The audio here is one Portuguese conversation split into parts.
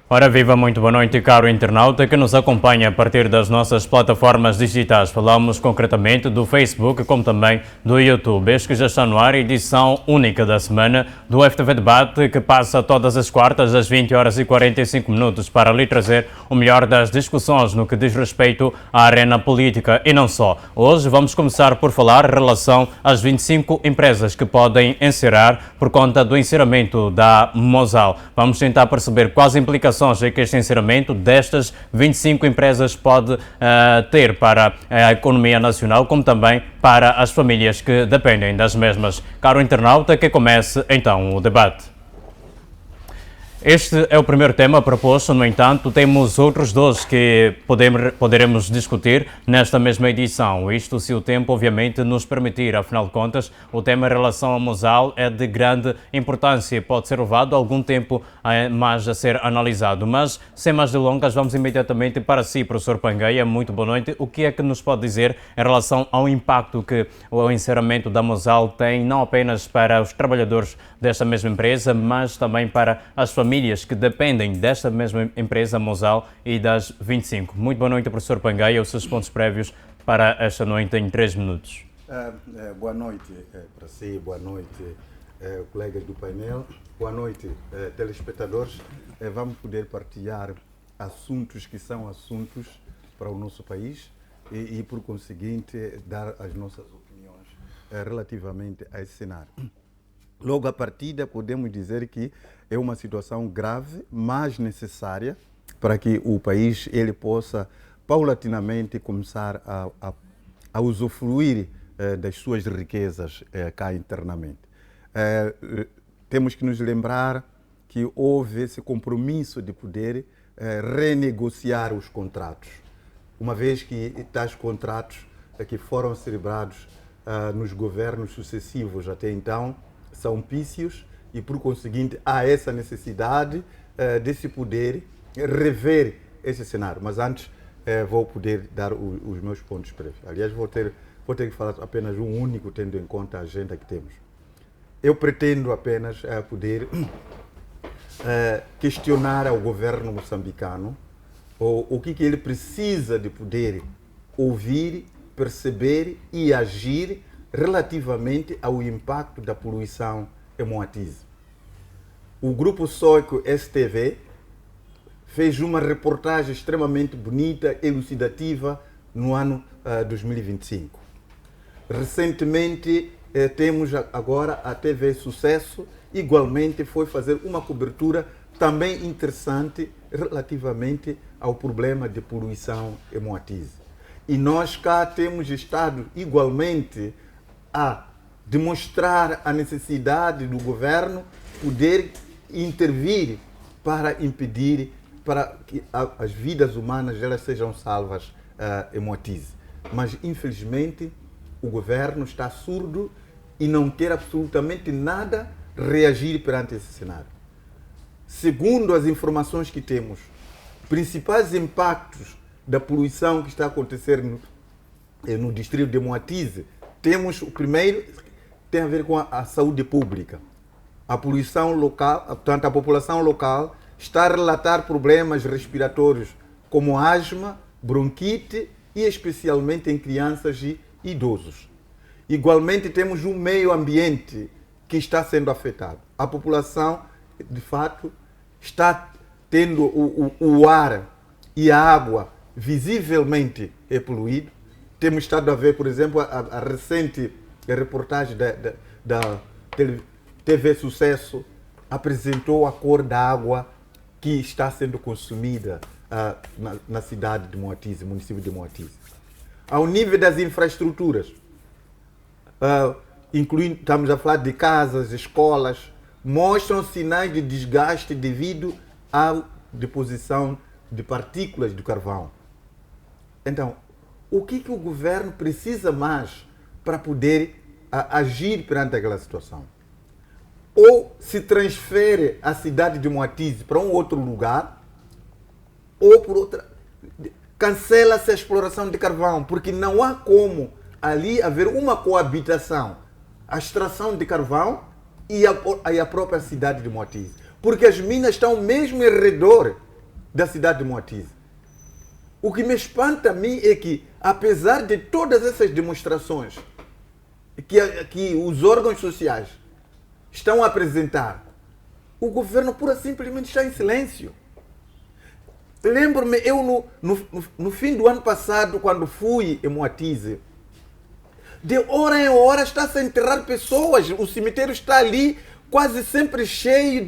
Ora viva, muito boa noite, caro internauta que nos acompanha a partir das nossas plataformas digitais. Falamos concretamente do Facebook, como também do YouTube. Este que já está no ar, edição única da semana do FTV Debate, que passa todas as quartas às 20 horas e 45 minutos para lhe trazer o melhor das discussões no que diz respeito à arena política e não só. Hoje vamos começar por falar em relação às 25 empresas que podem encerrar por conta do encerramento da Mosal. Vamos tentar perceber quais implicações é que este encerramento destas 25 empresas pode ter para a economia nacional, como também para as famílias que dependem das mesmas. Caro internauta, que comece então o debate. Este é o primeiro tema proposto, no entanto, temos outros dois que poderemos discutir nesta mesma edição. Isto se o tempo, obviamente, nos permitir. Afinal de contas, o tema em relação à Mosal é de grande importância e pode ser levado algum tempo mais a ser analisado. Mas, sem mais delongas, vamos imediatamente para si, professor Pangueia. Muito boa noite. O que é que nos pode dizer em relação ao impacto que o encerramento da Mosal tem, não apenas para os trabalhadores desta mesma empresa, mas também para as famílias que dependem desta mesma empresa, Mosal, e das 25. Muito boa noite, professor Pangueia. Os seus pontos prévios para esta noite em 3 minutos. Boa noite para si, boa noite, colegas do painel, boa noite, telespectadores. Vamos poder partilhar assuntos que são assuntos para o nosso país e por conseguinte, dar as nossas opiniões relativamente a esse cenário. Logo à partida, podemos dizer que é uma situação grave, mas necessária, para que o país ele possa paulatinamente começar a usufruir das suas riquezas cá internamente. Temos que nos lembrar que houve esse compromisso de poder renegociar os contratos, uma vez que tais contratos que foram celebrados nos governos sucessivos até então são pícios e, por conseguinte, há essa necessidade de se poder rever esse cenário. Mas antes vou poder dar os meus pontos prévios. Aliás, vou ter que falar apenas um único, tendo em conta a agenda que temos. Eu pretendo apenas poder questionar ao governo moçambicano o que ele precisa de poder ouvir, perceber e agir relativamente ao impacto da poluição em Moatize. O grupo Soico STV fez uma reportagem extremamente bonita, elucidativa, no ano 2025. Recentemente, temos agora a TV Sucesso, igualmente foi fazer uma cobertura também interessante relativamente ao problema de poluição em Moatize. E nós cá temos estado igualmente a demonstrar a necessidade do governo poder intervir para impedir para que as vidas humanas elas sejam salvas em Moatize. Mas, infelizmente, o governo está surdo e não quer absolutamente nada reagir perante esse cenário. Segundo as informações que temos, principais impactos da poluição que está a acontecer no distrito de Moatize, temos o primeiro, tem a ver com a saúde pública. A poluição local, portanto, a população local está a relatar problemas respiratórios como asma, bronquite e especialmente em crianças e idosos. Igualmente temos um meio ambiente que está sendo afetado. A população, de fato, está tendo o ar e a água visivelmente poluído. Temos estado a ver, por exemplo, a recente a reportagem da TV Sucesso apresentou a cor da água que está sendo consumida na cidade de Moatize, município de Moatize. Ao nível das infraestruturas, incluindo, estamos a falar de casas, escolas, mostram sinais de desgaste devido à deposição de partículas de carvão. Então, o que o governo precisa mais para poder agir perante aquela situação? Ou se transfere a cidade de Moatize para um outro lugar, ou por outra, cancela-se a exploração de carvão, porque não há como ali haver uma coabitação, a extração de carvão e a própria cidade de Moatize, porque as minas estão mesmo em redor da cidade de Moatize. O que me espanta a mim é que, apesar de todas essas demonstrações que os órgãos sociais estão a apresentar, o governo pura simplesmente está em silêncio. Lembro-me, eu no fim do ano passado, quando fui em Moatize, de hora em hora está-se a enterrar pessoas, o cemitério está ali quase sempre cheio,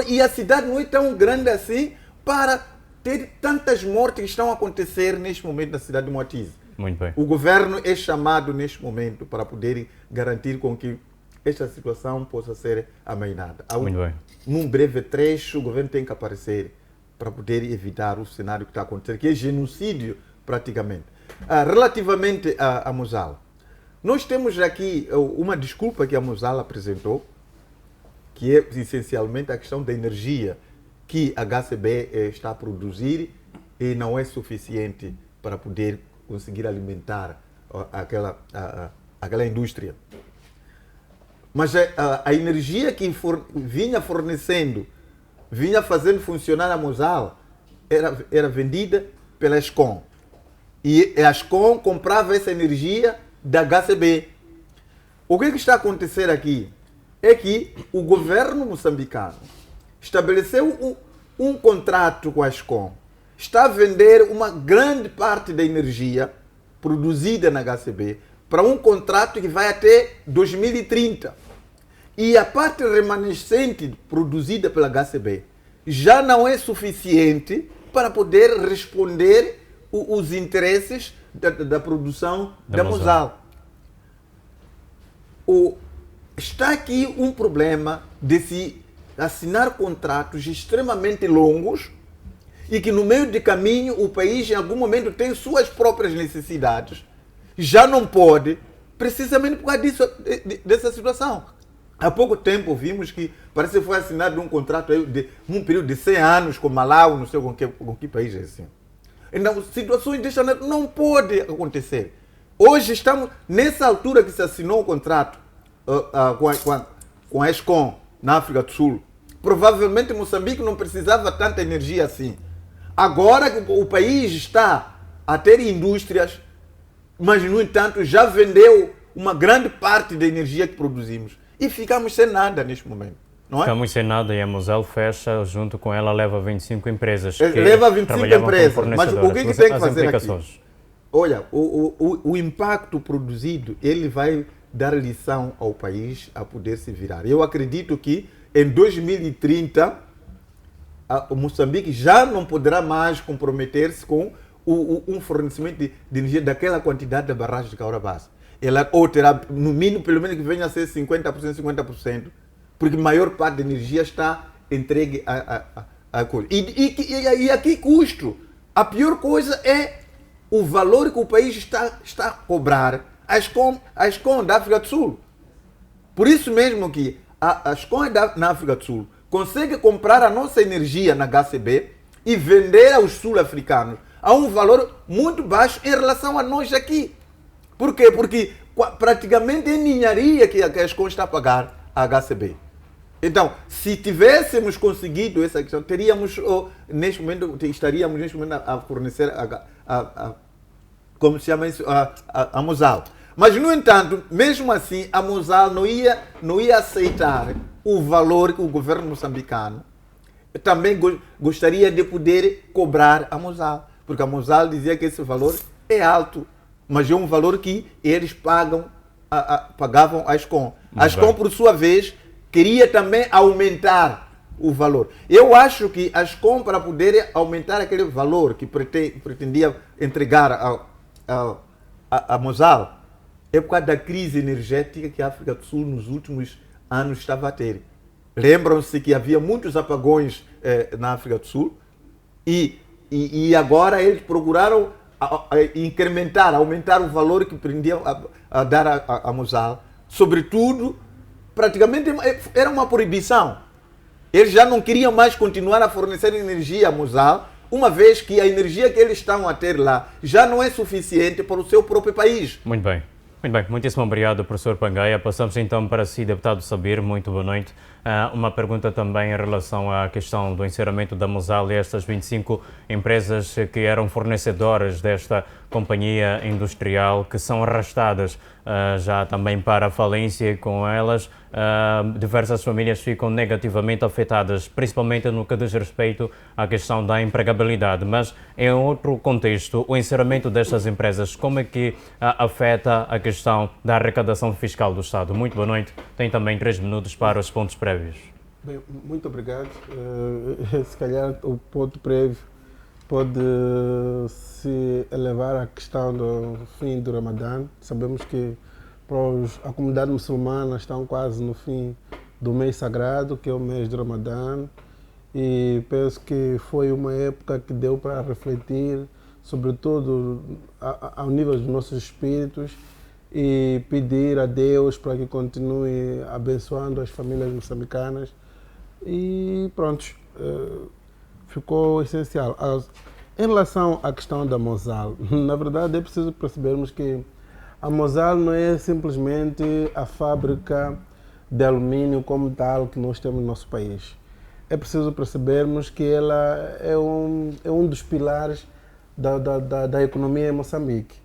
e a cidade não é tão grande assim para ter tantas mortes que estão a acontecer neste momento na cidade de Moatize. Muito bem. O governo é chamado neste momento para poder garantir com que esta situação possa ser amainada. Muito bem. Num breve trecho, o governo tem que aparecer para poder evitar o cenário que está acontecendo, que é genocídio praticamente. Relativamente a Mozal, nós temos aqui uma desculpa que a Mozal apresentou, que é essencialmente a questão da energia que a HCB está a produzir e não é suficiente para poder conseguir alimentar aquela indústria. Mas a energia que vinha fornecendo, vinha fazendo funcionar a Mozal, era vendida pela Eskom. E a Eskom comprava essa energia da HCB. O que está a acontecer aqui é que o governo moçambicano estabeleceu um contrato com a Eskom. Está a vender uma grande parte da energia produzida na HCB para um contrato que vai até 2030. E a parte remanescente produzida pela HCB já não é suficiente para poder responder os interesses da produção da Mozal. Está aqui um problema de se assinar contratos extremamente longos e que no meio de caminho o país em algum momento tem suas próprias necessidades, já não pode, precisamente por causa dessa situação. Há pouco tempo vimos que parece que foi assinado um contrato de um período de 100 anos com Malau, não sei com que país é assim. Então, situações desta não podem acontecer. Hoje estamos, nessa altura que se assinou o contrato com a Eskom na África do Sul, provavelmente Moçambique não precisava tanta energia assim. Agora que o país está a ter indústrias, mas no entanto já vendeu uma grande parte da energia que produzimos. E ficamos sem nada neste momento, não é? Ficamos sem nada e a Mozal fecha, junto com ela leva 25 empresas. Leva 25 empresas, mas o que tem que fazer aqui? Olha, o impacto produzido, ele vai dar lição ao país a poder se virar. Eu acredito que em 2030 o Moçambique já não poderá mais comprometer-se com um fornecimento de energia daquela quantidade da barragem de Caurabassa. Ela ou terá, no mínimo, pelo menos que venha a ser 50%, porque a maior parte da energia está entregue a coisa. E a que custo? A pior coisa é o valor que o país está a cobrar a Eskom da África do Sul. Por isso mesmo que a Eskom na África do Sul consegue comprar a nossa energia na HCB e vender aos sul-africanos a um valor muito baixo em relação a nós aqui. Por quê? Porque praticamente é ninharia que a Eskom está a pagar a HCB. Então, se tivéssemos conseguido essa questão, teríamos, neste momento, estaríamos neste momento a fornecer como se chama isso, a Mozal. Mas, no entanto, mesmo assim, a Mozal não ia aceitar o valor que o governo moçambicano também gostaria de poder cobrar a Mozal. Porque a Mozal dizia que esse valor é alto, mas é um valor que eles pagam pagavam a Ascom. A Ascom, bem. por sua vez, queria também aumentar o valor. Eu acho que a Ascom, para poder aumentar aquele valor que pretendia entregar a Mosal, é por causa da crise energética que a África do Sul nos últimos anos estava a ter. Lembram-se que havia muitos apagões na África do Sul e agora eles procuraram incrementar, aumentar o valor que pretendiam a dar a Mosal. Sobretudo, praticamente era uma proibição. Eles já não queriam mais continuar a fornecer energia a Mosal, uma vez que a energia que eles estão a ter lá já não é suficiente para o seu próprio país. Muito bem. Muito bem, muitíssimo obrigado, professor Pangaia. Passamos então para si, deputado Sabir, muito boa noite. Uma pergunta também em relação à questão do encerramento da Mosal e estas 25 empresas que eram fornecedoras desta companhia industrial que são arrastadas já também para a falência e com elas diversas famílias ficam negativamente afetadas, principalmente no que diz respeito à questão da empregabilidade. Mas em outro contexto, o encerramento destas empresas, como é que afeta a questão da arrecadação fiscal do Estado? Muito boa noite. Tem também 3 minutos para os pontos prévios. Bem, muito obrigado. Se calhar o ponto prévio pode se elevar à questão do fim do Ramadã. Sabemos que a comunidade muçulmana estão quase no fim do mês sagrado, que é o mês do Ramadã, e penso que foi uma época que deu para refletir, sobretudo ao nível dos nossos espíritos, e pedir a Deus para que continue abençoando as famílias moçambicanas. E pronto, ficou essencial. Em relação à questão da Mosal, na verdade é preciso percebermos que a Mosal não é simplesmente a fábrica de alumínio como tal que nós temos no nosso país. É preciso percebermos que ela é um dos pilares da economia em Moçambique.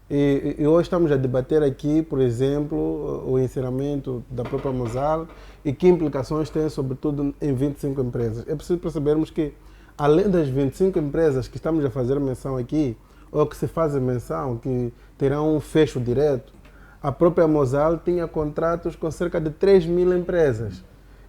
E hoje estamos a debater aqui, por exemplo, o encerramento da própria Mosal e que implicações tem, sobretudo, em 25 empresas. É preciso percebermos que, além das 25 empresas que estamos a fazer menção aqui, ou que se fazem menção, que terão um fecho direto, a própria Mosal tinha contratos com cerca de 3.000 empresas.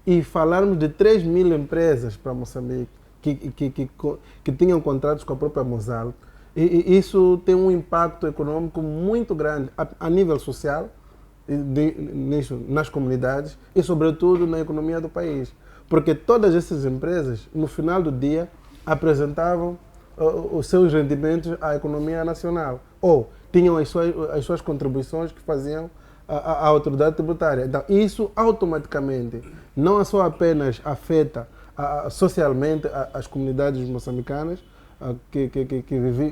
E falarmos de 3.000 empresas para Moçambique que tinham contratos com a própria Mosal, e isso tem um impacto econômico muito grande a nível social, nas comunidades e, sobretudo, na economia do país. Porque todas essas empresas, no final do dia, apresentavam os seus rendimentos à economia nacional ou tinham as suas contribuições que faziam à autoridade tributária. Então, isso automaticamente não só apenas afeta socialmente as comunidades moçambicanas, que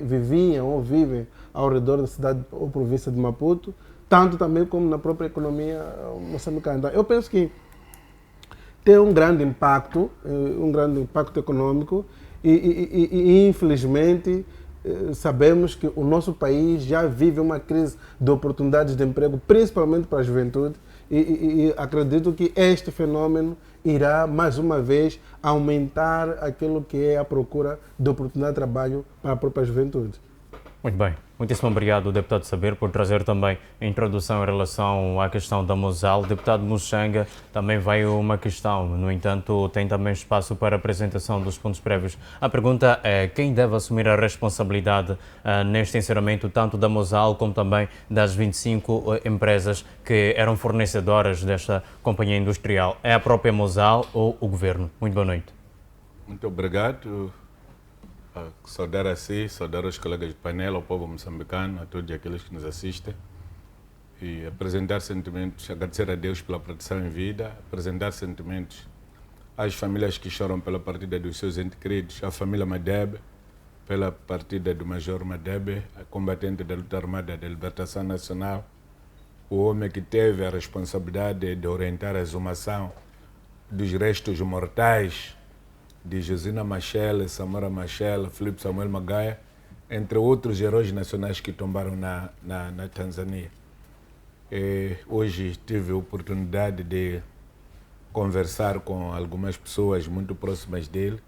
viviam ou vivem ao redor da cidade ou província de Maputo, tanto também como na própria economia moçambicana. Então, eu penso que tem um grande impacto econômico e infelizmente sabemos que o nosso país já vive uma crise de oportunidades de emprego, principalmente para a juventude, e acredito que este fenômeno irá, mais uma vez, aumentar aquilo que é a procura de oportunidade de trabalho para a própria juventude. Muito bem. Muitíssimo obrigado, deputado Sabir, por trazer também a introdução em relação à questão da Mosal. Deputado Muxanga, também veio uma questão, no entanto, tem também espaço para a apresentação dos pontos prévios. A pergunta é quem deve assumir a responsabilidade neste encerramento, tanto da Mosal como também das 25 empresas que eram fornecedoras desta companhia industrial? É a própria Mosal ou o governo? Muito boa noite. Muito obrigado. Saudar a si, saudar os colegas de painel, ao povo moçambicano, a todos aqueles que nos assistem e apresentar sentimentos, agradecer a Deus pela proteção em vida, apresentar sentimentos às famílias que choram pela partida dos seus entes queridos, à família Madebe, pela partida do Major Madebe, combatente da luta armada da libertação nacional, o homem que teve a responsabilidade de orientar a exumação dos restos mortais de Josina Machel, Samora Machel, Filipe Samuel Magaia, entre outros heróis nacionais que tombaram na Tanzânia. Hoje tive a oportunidade de conversar com algumas pessoas muito próximas dele,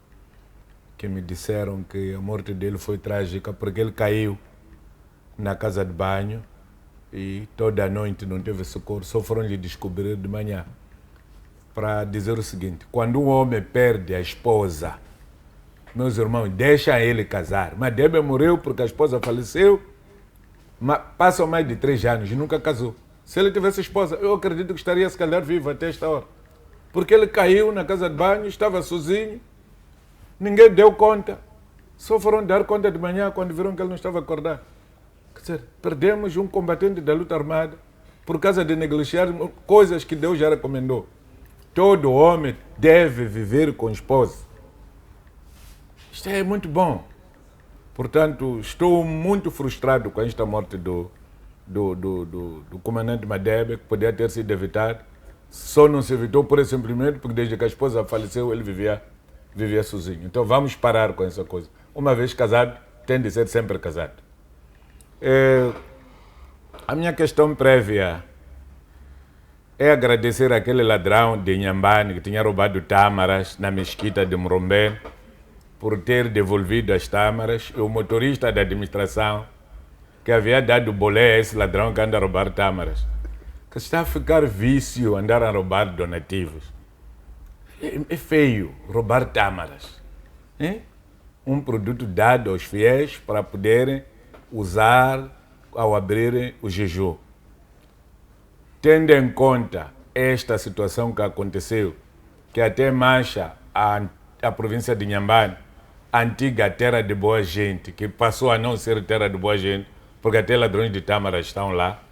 que me disseram que a morte dele foi trágica porque ele caiu na casa de banho e toda a noite não teve socorro, só foram lhe descobrir de manhã. Para dizer o seguinte, quando um homem perde a esposa, meus irmãos, deixa ele casar. Madebe morreu porque a esposa faleceu, passam mais de 3 anos e nunca casou. Se ele tivesse esposa, eu acredito que estaria se calhar vivo até esta hora. Porque ele caiu na casa de banho, estava sozinho, ninguém deu conta. Só foram dar conta de manhã quando viram que ele não estava acordado. Quer dizer, perdemos um combatente da luta armada por causa de negociar coisas que Deus já recomendou. Todo homem deve viver com esposa. Isto é muito bom. Portanto, estou muito frustrado com esta morte do comandante Madebe, que podia ter sido evitado. Só não se evitou por simplesmente porque desde que a esposa faleceu ele vivia sozinho. Então vamos parar com essa coisa. Uma vez casado, tem de ser sempre casado. A minha questão prévia é agradecer aquele ladrão de Inhambane que tinha roubado tâmaras na mesquita de Mrombé por ter devolvido as tâmaras, e o motorista da administração que havia dado bolé a esse ladrão que anda a roubar tâmaras. Que está a ficar vício andar a roubar donativos. É feio roubar tâmaras. Um produto dado aos fiéis para poderem usar ao abrirem o jejum. Tendo em conta esta situação que aconteceu, que até mancha a província de Inhambane, a antiga terra de boa gente, que passou a não ser terra de boa gente, porque até ladrões de tâmaras estão lá,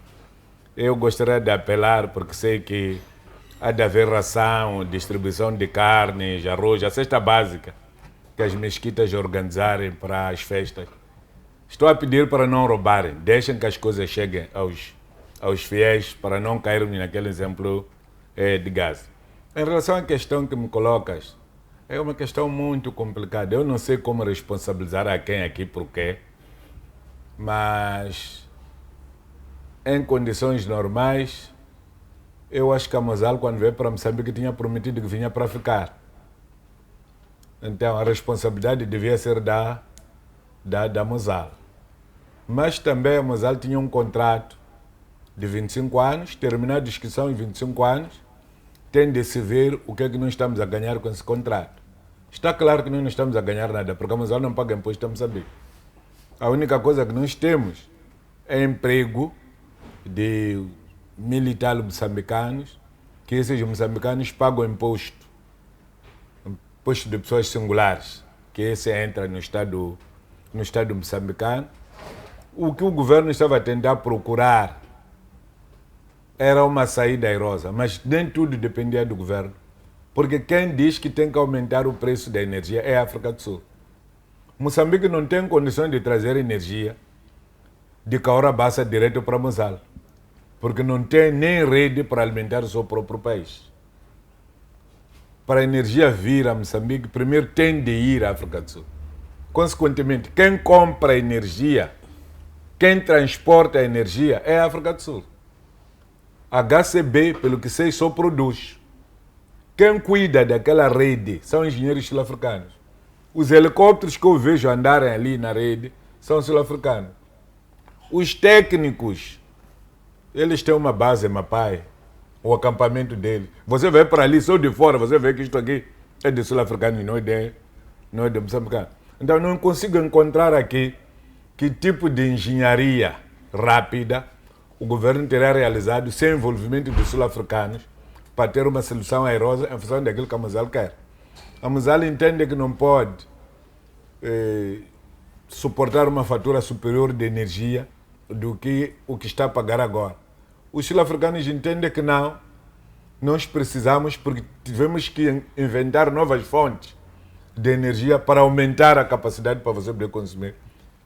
eu gostaria de apelar, porque sei que há de haver ração, distribuição de carnes, arroz, a cesta básica que as mesquitas organizarem para as festas. Estou a pedir para não roubarem, deixem que as coisas cheguem aos fiéis, para não cairmos naquele exemplo de gás. Em relação à questão que me colocas, é uma questão muito complicada. Eu não sei como responsabilizar a quem aqui por quê, mas em condições normais, eu acho que a Mozal, quando veio para Moçambique, tinha prometido que vinha para ficar. Então, a responsabilidade devia ser da Mozal. Mas também a Mozal tinha um contrato de 25 anos, terminar a discussão em 25 anos, tem de se ver o que é que nós estamos a ganhar com esse contrato. Está claro que nós não estamos a ganhar nada, porque a Mozal não paga imposto a Moçambique. A única coisa que nós temos é emprego de militares moçambicanos, que esses moçambicanos pagam imposto de pessoas singulares, que esse entra no Estado moçambicano. O que o governo estava a tentar procurar era uma saída airosa, mas nem tudo dependia do governo, porque quem diz que tem que aumentar o preço da energia é a África do Sul. Moçambique não tem condições de trazer energia de Cahora Bassa direto para Mozal, porque não tem nem rede para alimentar o seu próprio país. Para a energia vir a Moçambique, primeiro tem de ir à África do Sul. Consequentemente, quem compra a energia, quem transporta a energia é a África do Sul. A HCB, pelo que sei, só produz. Quem cuida daquela rede são engenheiros sul-africanos. Os helicópteros que eu vejo andarem ali na rede são sul-africanos. Os técnicos, eles têm uma base em Mapai, o acampamento deles. Você vai para ali, só de fora, você vê que isto aqui é de sul-africano e não é de moçambicano. Então não consigo encontrar aqui que tipo de engenharia rápida o governo terá realizado sem envolvimento dos sul-africanos para ter uma solução airosa em função daquilo que a Mozal quer. A Mozal entende que não pode suportar uma fatura superior de energia do que o que está a pagar agora. Os sul-africanos entendem que não. Nós precisamos, porque tivemos que inventar novas fontes de energia para aumentar a capacidade para você poder consumir.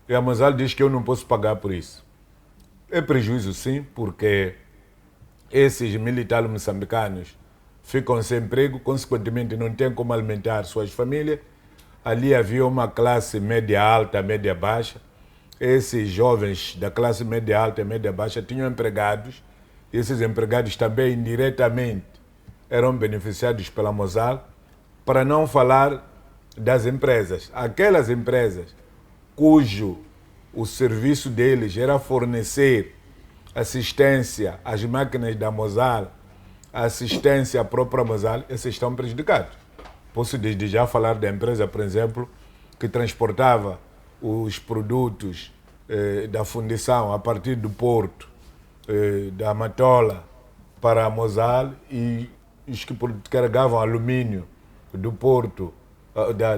E a Mozal diz que eu não posso pagar por isso. É prejuízo sim, porque esses militares moçambicanos ficam sem emprego, consequentemente não têm como alimentar suas famílias. Ali havia uma classe média alta, média baixa. Esses jovens da classe média alta e média baixa tinham empregados. E esses empregados também indiretamente eram beneficiados pela Mozal, para não falar das empresas. Aquelas empresas cujo o serviço deles era fornecer assistência às máquinas da Mosal, assistência à própria Mosal, esses estão prejudicados. Posso desde já falar da empresa, por exemplo, que transportava os produtos da fundição a partir do porto da Matola para a Mosal e os que carregavam alumínio do porto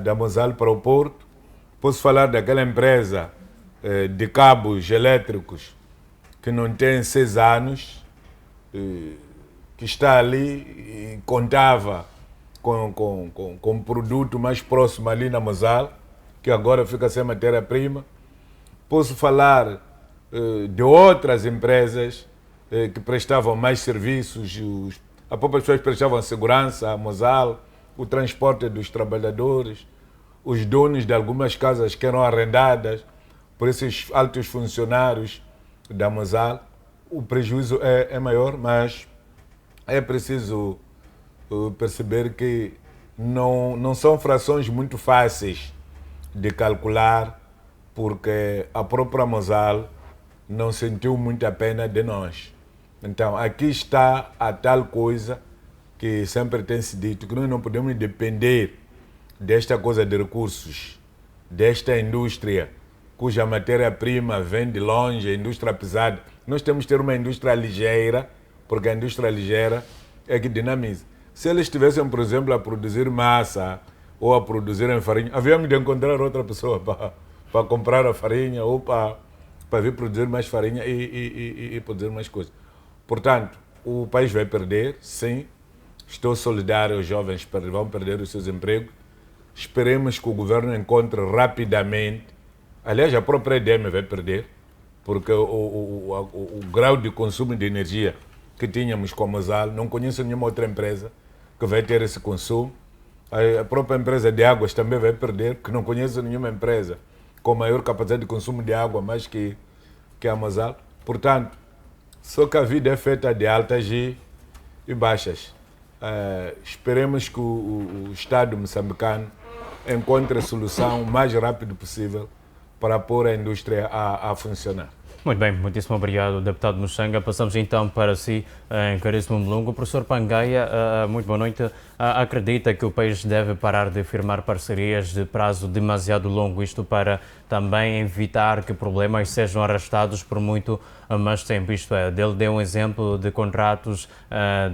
da Mosal para o porto. Posso falar daquela empresa de cabos elétricos que não tem 6 anos, que está ali e contava com um produto mais próximo ali na Mosal, que agora fica sem matéria-prima. Posso falar de outras empresas que prestavam mais serviços, as próprias pessoas prestavam segurança à Mosal, o transporte dos trabalhadores, os donos de algumas casas que eram arrendadas por esses altos funcionários da Mosal. O prejuízo é maior, mas é preciso perceber que não são frações muito fáceis de calcular, porque a própria Mosal não sentiu muita pena de nós. Então, aqui está a tal coisa que sempre tem se dito, que nós não podemos depender desta coisa de recursos, desta indústria cuja matéria-prima vem de longe, a indústria pesada. Nós temos que ter uma indústria ligeira, porque a indústria ligeira é que dinamiza. Se eles estivessem, por exemplo, a produzir massa ou a produzirem farinha, havíamos de encontrar outra pessoa para comprar a farinha ou para vir produzir mais farinha e produzir mais coisas. Portanto, o país vai perder, sim. Estou solidário aos jovens que vão perder os seus empregos. Esperemos que o governo encontre rapidamente. Aliás, a própria EDM vai perder, porque o grau de consumo de energia que tínhamos com a Mosal, não conheço nenhuma outra empresa que vai ter esse consumo. A própria empresa de águas também vai perder, porque não conheço nenhuma empresa com maior capacidade de consumo de água mais que a Mosal. Portanto, só que a vida é feita de altas e baixas. Esperemos que o Estado moçambicano encontre a solução o mais rápido possível para pôr a indústria a funcionar. Muito bem, muitíssimo obrigado, deputado Muxanga. Passamos então para si, caríssimo Mlungu. Professor Pangaia, muito boa noite. Acredita que o país deve parar de firmar parcerias de prazo demasiado longo, isto para também evitar que problemas sejam arrastados por muito mais tempo? Isto é, ele deu um exemplo de contratos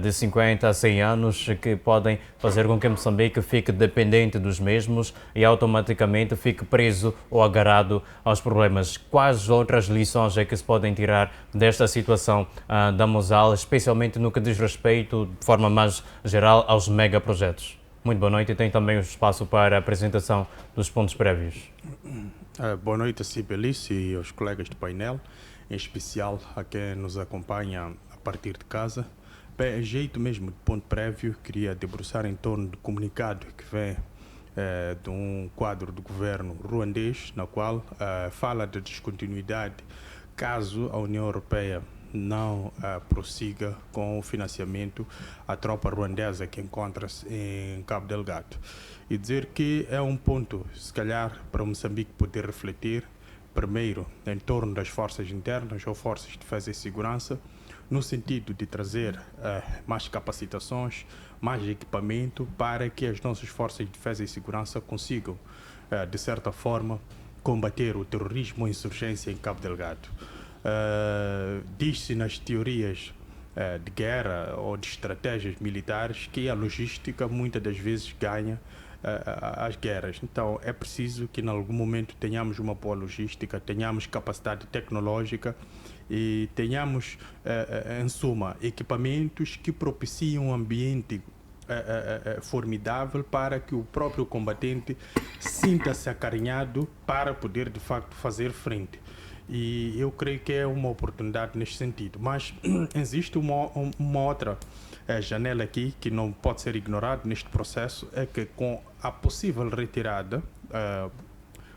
de 50 a 100 anos que podem fazer com que Moçambique fique dependente dos mesmos e automaticamente fique preso ou agarrado aos problemas. Quais outras lições é que se podem tirar desta situação da Mosal, especialmente no que diz respeito, de forma mais geral, aos megaprojetos? Muito boa noite e tem também o espaço para a apresentação dos pontos prévios. Boa noite a Sibelice e aos colegas do painel, em especial a quem nos acompanha a partir de casa. Bem, a jeito mesmo de ponto prévio, queria debruçar em torno do comunicado que vem de um quadro do governo ruandês, na qual fala da descontinuidade caso a União Europeia não prossiga com o financiamento à tropa ruandesa que encontra-se em Cabo Delgado. E dizer que é um ponto, se calhar, para Moçambique poder refletir, primeiro, em torno das forças internas ou forças de defesa e segurança, no sentido de trazer mais capacitações, mais equipamento para que as nossas forças de defesa e segurança consigam, de certa forma, combater o terrorismo e a insurgência em Cabo Delgado. Diz-se nas teorias de guerra ou de estratégias militares que a logística muitas das vezes ganha as guerras. Então é preciso que em algum momento tenhamos uma boa logística, tenhamos capacidade tecnológica e tenhamos, em suma, equipamentos que propiciem um ambiente formidável para que o próprio combatente sinta-se acarinhado para poder de facto fazer frente. E eu creio que é uma oportunidade neste sentido. Mas existe uma outra janela aqui que não pode ser ignorada neste processo, é que com a possível retirada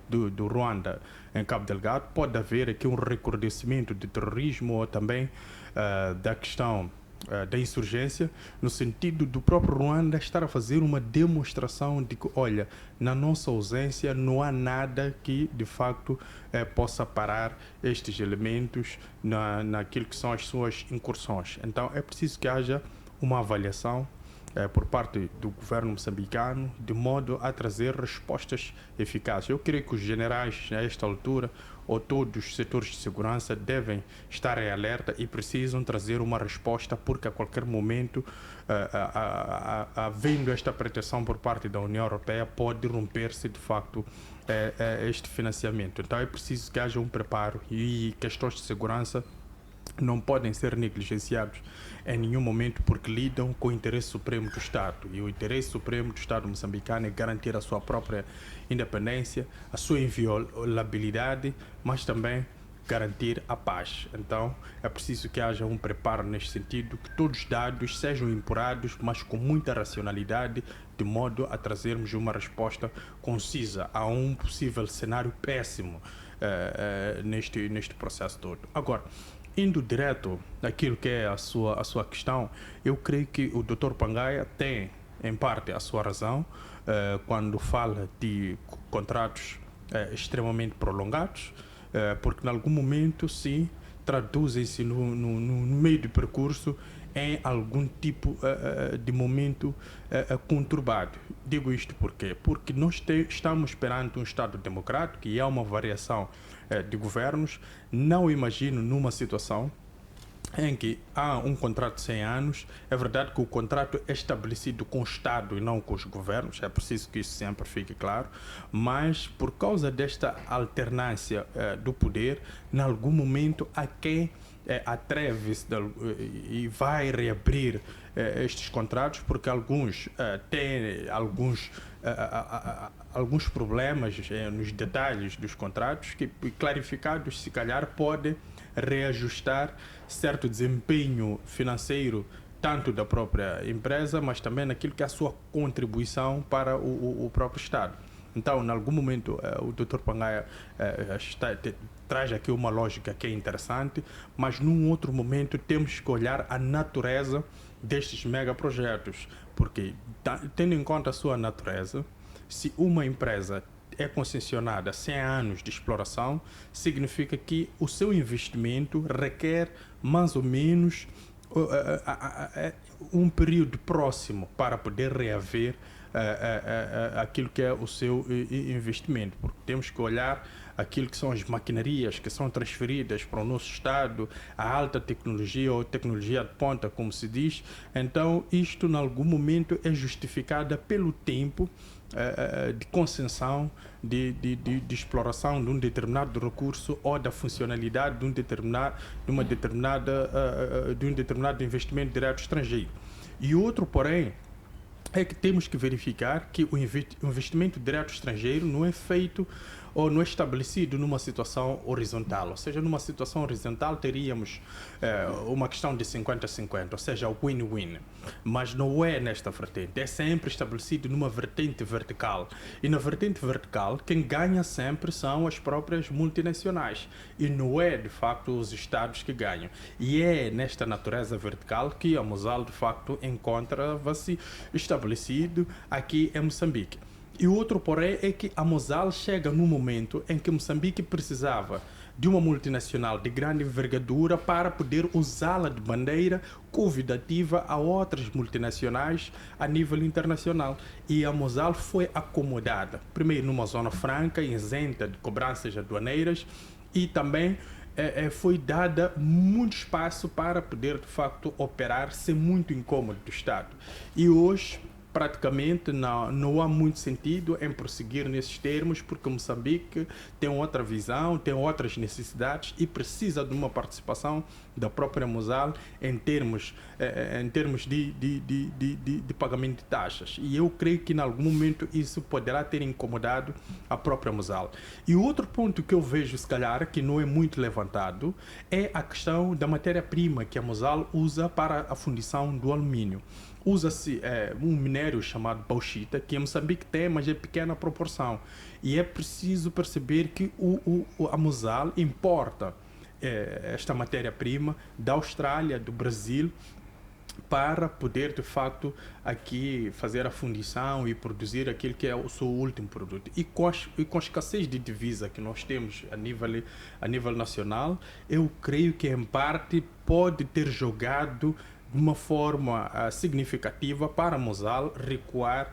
do Ruanda em Cabo Delgado, pode haver aqui um recrudescimento de terrorismo ou também da questão da insurgência, no sentido do próprio Ruanda estar a fazer uma demonstração de que, olha, na nossa ausência não há nada que de facto possa parar estes elementos naquilo que são as suas incursões. Então é preciso que haja uma avaliação por parte do governo moçambicano, de modo a trazer respostas eficazes. Eu creio que os generais, a esta altura, ou todos os setores de segurança, devem estar em alerta e precisam trazer uma resposta, porque a qualquer momento, havendo esta pretensão por parte da União Europeia, pode romper-se de facto este financiamento. Então é preciso que haja um preparo, e questões de segurança não podem ser negligenciados em nenhum momento, porque lidam com o interesse supremo do Estado. E o interesse supremo do Estado moçambicano é garantir a sua própria independência, a sua inviolabilidade, mas também garantir a paz. Então é preciso que haja um preparo neste sentido, que todos os dados sejam impurados, mas com muita racionalidade, de modo a trazermos uma resposta concisa a um possível cenário péssimo neste processo todo. Agora, indo direto naquilo que é a sua questão, eu creio que o Dr. Pangaia tem, em parte, a sua razão quando fala de contratos extremamente prolongados, porque, em algum momento, sim, traduzem-se no meio do percurso em algum tipo de momento conturbado. Digo isto por quê? Porque nós estamos perante um Estado democrático e há uma variação de governos. Não imagino numa situação em que há um contrato de 100 anos. É verdade que o contrato é estabelecido com o Estado e não com os governos, é preciso que isso sempre fique claro, mas por causa desta alternância do poder, em algum momento há quem atreve-se e vai reabrir estes contratos, porque alguns têm alguns problemas nos detalhes dos contratos que, clarificados, se calhar podem reajustar certo desempenho financeiro, tanto da própria empresa, mas também naquilo que é a sua contribuição para o próprio Estado. Então, em algum momento, o Dr. Pangaia traz aqui uma lógica que é interessante, mas num outro momento temos que olhar a natureza destes megaprojetos, porque, tendo em conta a sua natureza, se uma empresa é concessionada a 100 anos de exploração, significa que o seu investimento requer mais ou menos um período próximo para poder reaver aquilo que é o seu investimento, porque temos que olhar aquilo que são as maquinarias que são transferidas para o nosso Estado, a alta tecnologia ou tecnologia de ponta, como se diz. Então, isto, em algum momento, é justificada pelo tempo de concessão, de exploração de um determinado recurso ou da funcionalidade de um determinado investimento direto estrangeiro. E outro, porém, é que temos que verificar que o investimento direto estrangeiro não é feito ou não é estabelecido numa situação horizontal. Ou seja, numa situação horizontal teríamos uma questão de 50-50, ou seja, o win-win. Mas não é nesta vertente, é sempre estabelecido numa vertente vertical. E na vertente vertical, quem ganha sempre são as próprias multinacionais. E não é, de facto, os Estados que ganham. E é nesta natureza vertical que a Mosal, de facto, encontra-se estabelecido aqui em Moçambique. E o outro, porém, é que a Mosal chega num momento em que Moçambique precisava de uma multinacional de grande envergadura para poder usá-la de maneira convidativa a outras multinacionais a nível internacional. E a Mosal foi acomodada, primeiro numa zona franca, isenta de cobranças aduaneiras, e também foi dada muito espaço para poder, de facto, operar sem muito incômodo do Estado. E hoje, praticamente, não há muito sentido em prosseguir nesses termos, porque Moçambique tem outra visão, tem outras necessidades e precisa de uma participação da própria Mosal em termos de pagamento de taxas. E eu creio que, em algum momento, isso poderá ter incomodado a própria Mosal. E o outro ponto que eu vejo, se calhar, que não é muito levantado, é a questão da matéria-prima que a Mosal usa para a fundição do alumínio. Usa-se um minério chamado bauxita, que em Moçambique tem, mas é pequena proporção. E é preciso perceber que a Mosal importa esta matéria-prima da Austrália, do Brasil, para poder, de facto, aqui fazer a fundição e produzir aquilo que é o seu último produto. E com a escassez de divisa que nós temos a nível nacional, eu creio que, em parte, pode ter jogado de uma forma significativa para Mosal recuar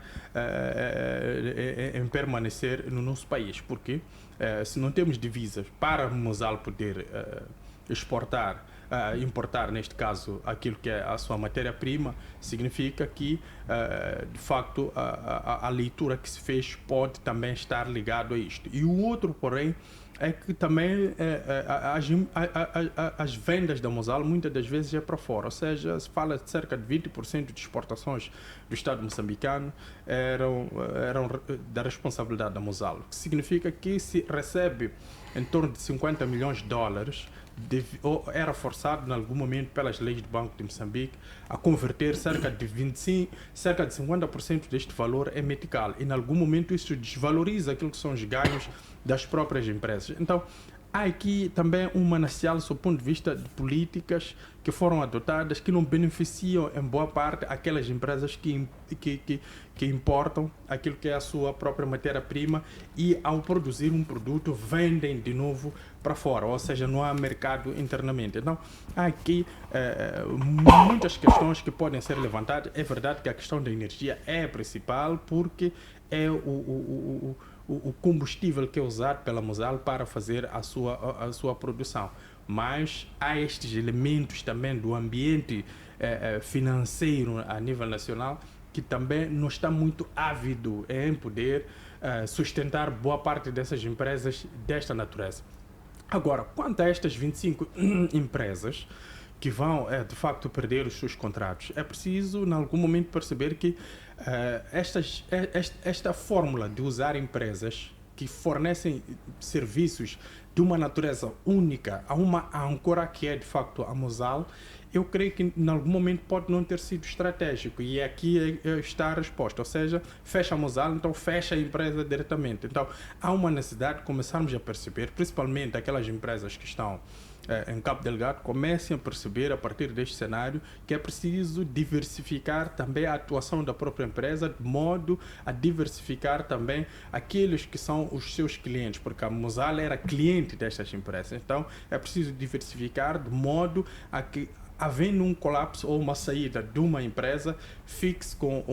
em permanecer no nosso país. Porque se não temos divisas para Mosal poder exportar, importar, neste caso, aquilo que é a sua matéria-prima, significa que, de facto, a leitura que se fez pode também estar ligado a isto. E o outro, porém, é que também as vendas da Mosal muitas das vezes é para fora, ou seja, se fala de cerca de 20% de exportações do Estado moçambicano eram da responsabilidade da Mosal, o que significa que se recebe em torno de 50 milhões de dólares, era forçado em algum momento pelas leis do Banco de Moçambique a converter cerca de 50% deste valor em metical, e em algum momento isso desvaloriza aquilo que são os ganhos das próprias empresas. Então, há aqui também um manancial, sob o ponto de vista de políticas que foram adotadas, que não beneficiam em boa parte aquelas empresas que importam aquilo que é a sua própria matéria-prima e, ao produzir um produto, vendem de novo para fora, ou seja, não há mercado internamente. Então, há aqui muitas questões que podem ser levantadas. É verdade que a questão da energia é a principal, porque é o combustível que é usado pela Mosal para fazer a sua produção. Mas há estes elementos também do ambiente financeiro a nível nacional que também não está muito ávido em poder sustentar boa parte dessas empresas desta natureza. Agora, quanto a estas 25 empresas que vão, de facto, perder os seus contratos, é preciso, em algum momento, perceber que esta fórmula de usar empresas que fornecem serviços de uma natureza única a uma âncora que é, de facto, a Mosal, eu creio que, em algum momento, pode não ter sido estratégico. E aqui está a resposta. Ou seja, fecha a Mosal, então fecha a empresa diretamente. Então, há uma necessidade de começarmos a perceber, principalmente aquelas empresas que estão em Cabo Delgado, comecem a perceber, a partir deste cenário, que é preciso diversificar também a atuação da própria empresa, de modo a diversificar também aqueles que são os seus clientes, porque a Mosal era cliente destas empresas. Então, é preciso diversificar de modo a que, havendo um colapso ou uma saída de uma empresa, fixe com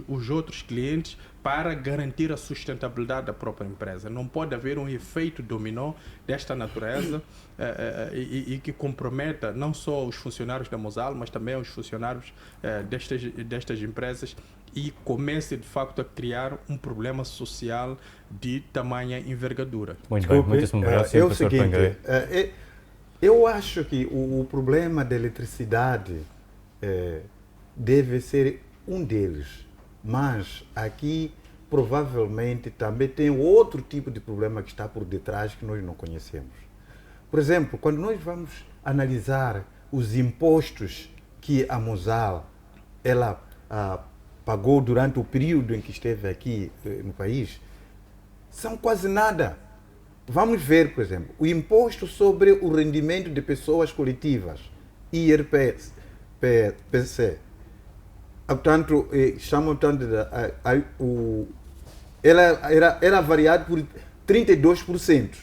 os outros clientes para garantir a sustentabilidade da própria empresa. Não pode haver um efeito dominó desta natureza e que comprometa não só os funcionários da Mosal, mas também os funcionários destas empresas, e comece, de facto, a criar um problema social de tamanha envergadura. Muito bem, muitíssimo obrigado, é o seguinte, eu acho que o problema da eletricidade deve ser um deles, mas aqui provavelmente também tem outro tipo de problema que está por detrás que nós não conhecemos. Por exemplo, quando nós vamos analisar os impostos que a Mosal ela pagou durante o período em que esteve aqui no país, são quase nada. Vamos ver, por exemplo, o imposto sobre o rendimento de pessoas coletivas, IRPC. Portanto, chamam tanto era variado por 32%,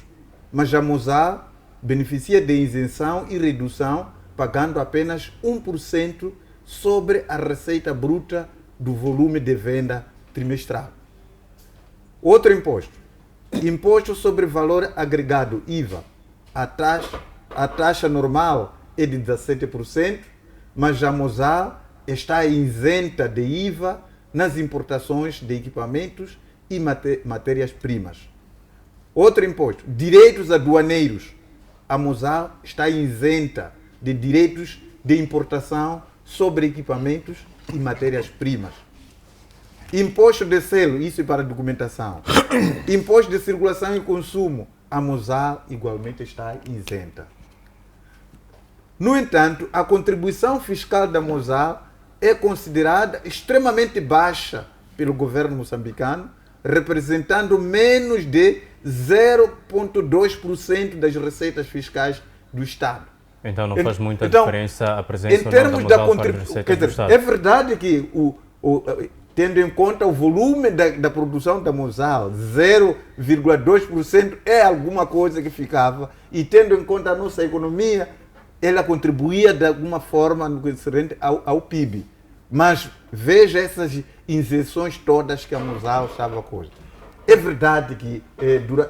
mas a Mosal beneficia de isenção e redução, pagando apenas 1% sobre a receita bruta do volume de venda trimestral. Outro imposto. Imposto sobre valor agregado, IVA. A taxa normal é de 17%, mas a Mosal está isenta de IVA nas importações de equipamentos e matérias-primas. Outro imposto, direitos aduaneiros. A Mosal está isenta de direitos de importação sobre equipamentos e matérias-primas. Imposto de selo, isso é para documentação. Imposto de circulação e consumo, a Mosal igualmente está isenta. No entanto, a contribuição fiscal da Mosal é considerada extremamente baixa pelo governo moçambicano, representando menos de 0,2% das receitas fiscais do Estado. Então não faz muita Então, diferença a presença em termos da da Mosal para as contribuição, receitas do Estado. é verdade que tendo em conta o volume da produção da Mosal, 0,2% é alguma coisa que ficava, e tendo em conta a nossa economia, ela contribuía de alguma forma no que diz respeito ao PIB. Mas veja essas injeções todas que a Mosal estava com. É verdade que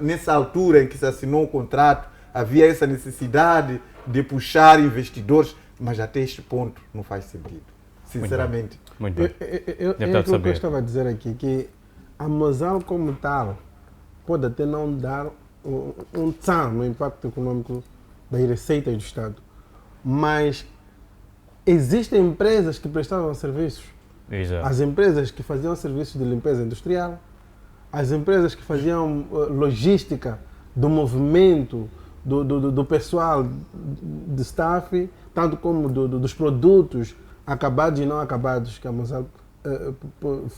nessa altura em que se assinou o contrato, havia essa necessidade de puxar investidores, mas até este ponto não faz sentido, sinceramente. Muito bem. É aquilo que eu estava a dizer aqui, que a Mosal como tal pode até não dar um tchan no impacto econômico das receitas do Estado, mas existem empresas que prestavam serviços. Exato. As empresas que faziam serviços de limpeza industrial, as empresas que faziam logística do movimento do pessoal de staff, tanto como dos produtos acabados e não acabados que a Mosal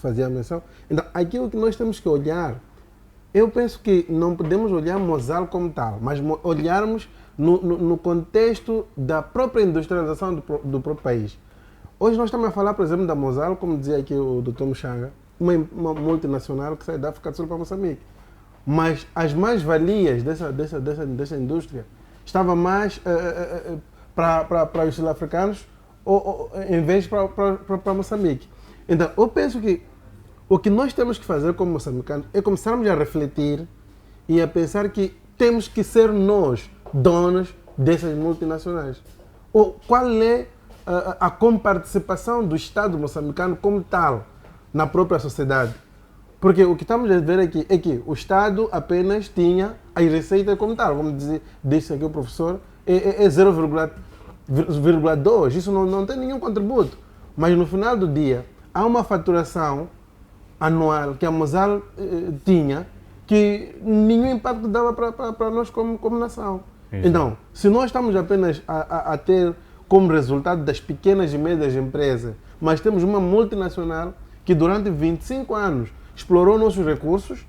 fazia menção. Então, aquilo que nós temos que olhar, eu penso que não podemos olhar a Mosal como tal, mas olharmos no contexto da própria industrialização do próprio país. Hoje nós estamos a falar, por exemplo, da Mosal, como dizia aqui o Dr. Muxanga, uma multinacional que sai da África do Sul para Moçambique. Mas as mais-valias dessa indústria estavam mais para os sul-africanos em vez para Moçambique. Então, eu penso que o que nós temos que fazer como moçambicanos é começarmos a refletir e a pensar que temos que ser nós donos dessas multinacionais. Qual é a comparticipação do Estado moçambicano como tal na própria sociedade? Porque o que estamos a ver aqui é que o Estado apenas tinha as receitas como tal, como disse aqui o professor, é 0,2, isso não tem nenhum contributo. Mas no final do dia, há uma faturação anual que a Mosal tinha que nenhum impacto dava para nós como nação. Exato. Então, se nós estamos apenas a ter como resultado das pequenas e médias empresas, mas temos uma multinacional que durante 25 anos explorou nossos recursos,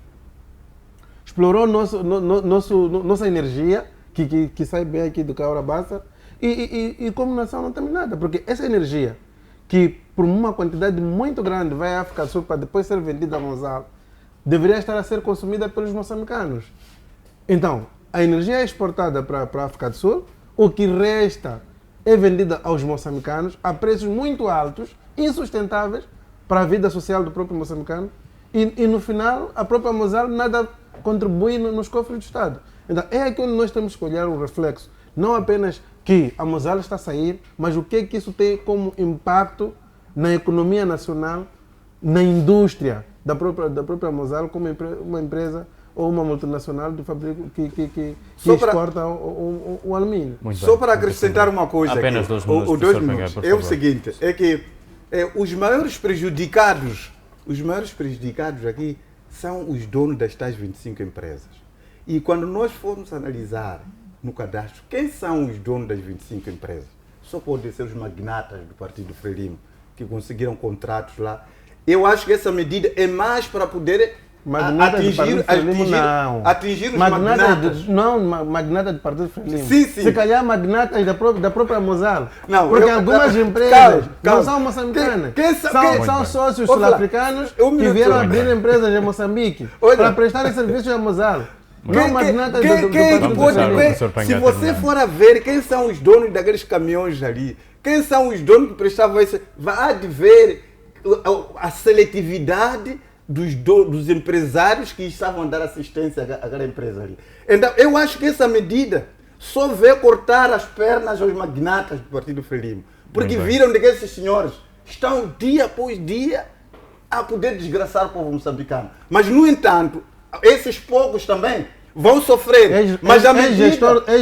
explorou nossa energia, que sai bem aqui do Cahora Bassa, e como nação não temos nada, porque essa energia, que por uma quantidade muito grande vai à África do Sul para depois ser vendida a Mosal, deveria estar a ser consumida pelos moçambicanos. Então, a energia é exportada para a África do Sul, o que resta é vendida aos moçambicanos a preços muito altos, insustentáveis para a vida social do próprio moçambicano, e no final a própria Mosal nada contribui nos cofres do Estado. Então é aqui onde nós temos que olhar um reflexo, não apenas que a Mosal está a sair, mas o que é que isso tem como impacto na economia nacional, na indústria da própria Mosal, como uma empresa ou uma multinacional de fabrico que exporta o alumínio. Só para acrescentar uma coisa apenas aqui, 2 minutos, ou 2 minutos, é o seguinte, é que os maiores prejudicados aqui são os donos das tais 25 empresas. E quando nós formos analisar no cadastro quem são os donos das 25 empresas, só podem ser os magnatas do Partido Frelimo, que conseguiram contratos lá. Eu acho que essa medida é mais para poder atingir os magnatas. Magnata do Partido Frelimo. Sim. Se calhar magnatas da própria Mosal. Não, porque algumas empresas não são moçambicanas. São sócios sul-africanos que vieram abrir empresas em Moçambique para prestarem serviços a Mosal. Não magnatas do Partido Frelimo. Se você for a ver quem são os donos daqueles caminhões ali, quem são os donos que prestavam isso, vai ver a seletividade dos empresários que estavam a dar assistência àquela empresa ali. Então, eu acho que essa medida só veio cortar as pernas aos magnatas do Partido Frelimo, porque viram de que esses senhores estão dia após dia a poder desgraçar o povo moçambicano. Mas, no entanto, esses poucos também vão sofrer. Mas a medida...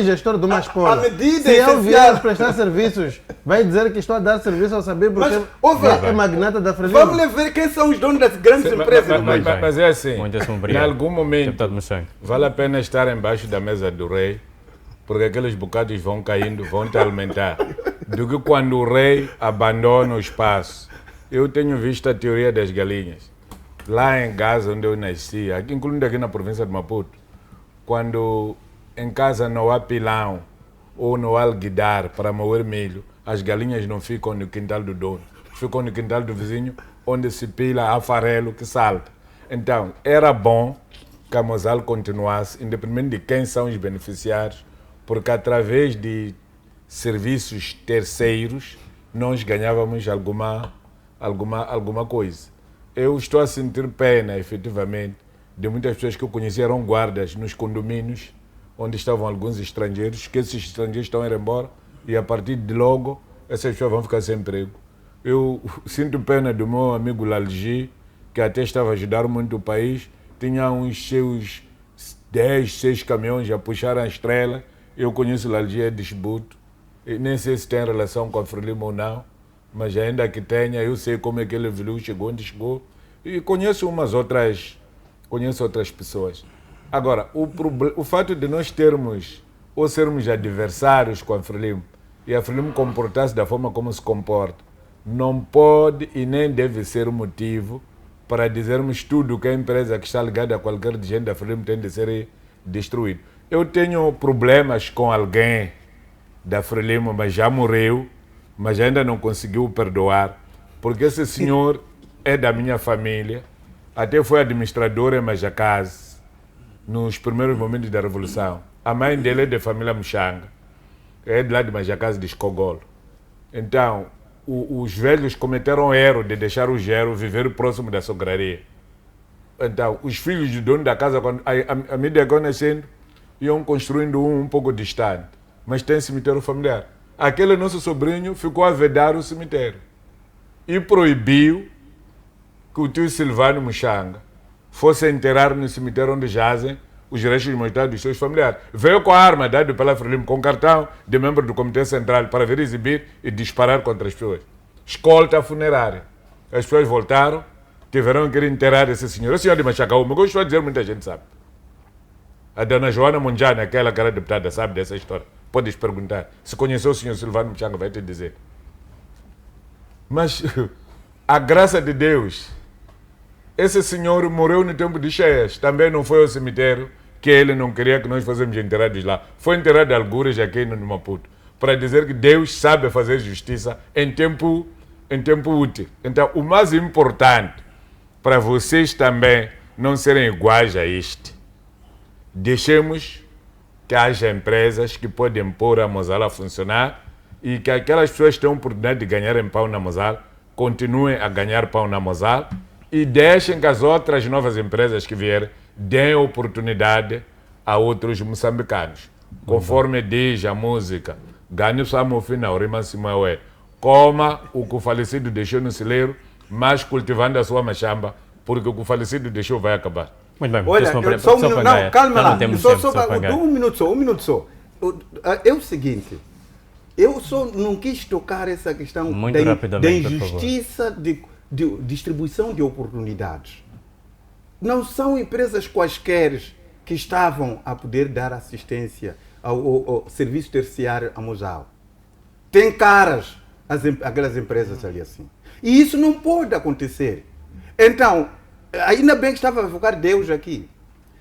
gestor de uma escola. A medida se eu vier prestar serviços, vai dizer que estou a dar serviço ao saber porque é magnata da Frelimo. Vamos ver quem são os donos das grandes empresas. Mas é assim, em algum momento vale a pena estar embaixo da mesa do rei, porque aqueles bocados vão caindo, vão te alimentar, do que quando o rei abandona o espaço. Eu tenho visto a teoria das galinhas. Lá em Gaza, onde eu nasci, incluindo aqui na província de Maputo, quando em casa não há pilão, ou no alguidar para moer milho, as galinhas não ficam no quintal do dono, ficam no quintal do vizinho, onde se pila a farelo que salta. Então, era bom que a Mosal continuasse, independente de quem são os beneficiários, porque através de serviços terceiros, nós ganhávamos alguma coisa. Eu estou a sentir pena, efetivamente, de muitas pessoas que eu conheci eram guardas nos condomínios, onde estavam alguns estrangeiros, que esses estrangeiros estão a ir embora e a partir de logo essas pessoas vão ficar sem emprego. Eu sinto pena do meu amigo Lalgi, que até estava a ajudar muito o país, tinha uns seus 10, 6 caminhões a puxar a estrela. Eu conheço o Lalgi, é disbuto, e nem sei se tem relação com a Frelimo ou não, mas ainda que tenha, eu sei como é que ele evoluiu, chegou onde chegou, e conheço outras pessoas. Agora, o fato de nós termos ou sermos adversários com a Frelimo e a Frelimo comportar-se da forma como se comporta, não pode e nem deve ser motivo para dizermos tudo que a empresa que está ligada a qualquer dirigente da Frelimo tem de ser destruído. Eu tenho problemas com alguém da Frelimo, mas já morreu, mas ainda não conseguiu perdoar, porque esse senhor é da minha família, até foi administrador em Majacase, nos primeiros momentos da Revolução. A mãe dele é de família Muxanga, é de lá de Majacase de Escogolo. Então, os velhos cometeram o erro de deixar o gero viver próximo da sograria. Então, os filhos do dono da casa, à medida que iam nascendo, iam construindo um pouco distante, mas tem cemitério familiar. Aquele nosso sobrinho ficou a vedar o cemitério e proibiu que o tio Silvano Muxanga fosse enterrar no cemitério onde jazem os restos mortais dos seus familiares. Veio com a arma dada pela Frelimo, com cartão de membro do Comitê Central para vir exibir e disparar contra as pessoas. Escolta funerária. As pessoas voltaram, tiveram que ir enterrar esse senhor. O senhor de Machacaúma, eu gosto de dizer, muita gente sabe. A dona Joana Monjane, aquela que era deputada, sabe dessa história. Podes perguntar. Se conheceu o senhor Silvano Muxanga, vai te dizer. Mas a graça de Deus, esse senhor morreu no tempo de cheias. Também não foi ao cemitério, que ele não queria que nós fôssemos enterrados lá. Foi enterrado em algures aqui no Maputo. Para dizer que Deus sabe fazer justiça em tempo útil. Então, o mais importante, para vocês também não serem iguais a este, deixemos que haja empresas que podem pôr a Mosal a funcionar e que aquelas pessoas que têm a oportunidade de ganharem pão na Mosal continuem a ganhar pão na Mosal e deixem que as outras novas empresas que vierem deem oportunidade a outros moçambicanos. Conforme diz a música, ganhe Samofina, Orima Simaue, coma o que o falecido deixou no celeiro, mas cultivando a sua machamba, porque o que o falecido deixou vai acabar. Muito bem, olha, só um minuto, não, calma lá, um minuto só. É o seguinte, eu só não quis tocar essa questão da injustiça de distribuição de oportunidades. Não são empresas quaisquer que estavam a poder dar assistência ao serviço terciário a Mosal. Tem caras aquelas empresas ali assim. E isso não pode acontecer. Então, ainda bem que estava a evocar Deus aqui.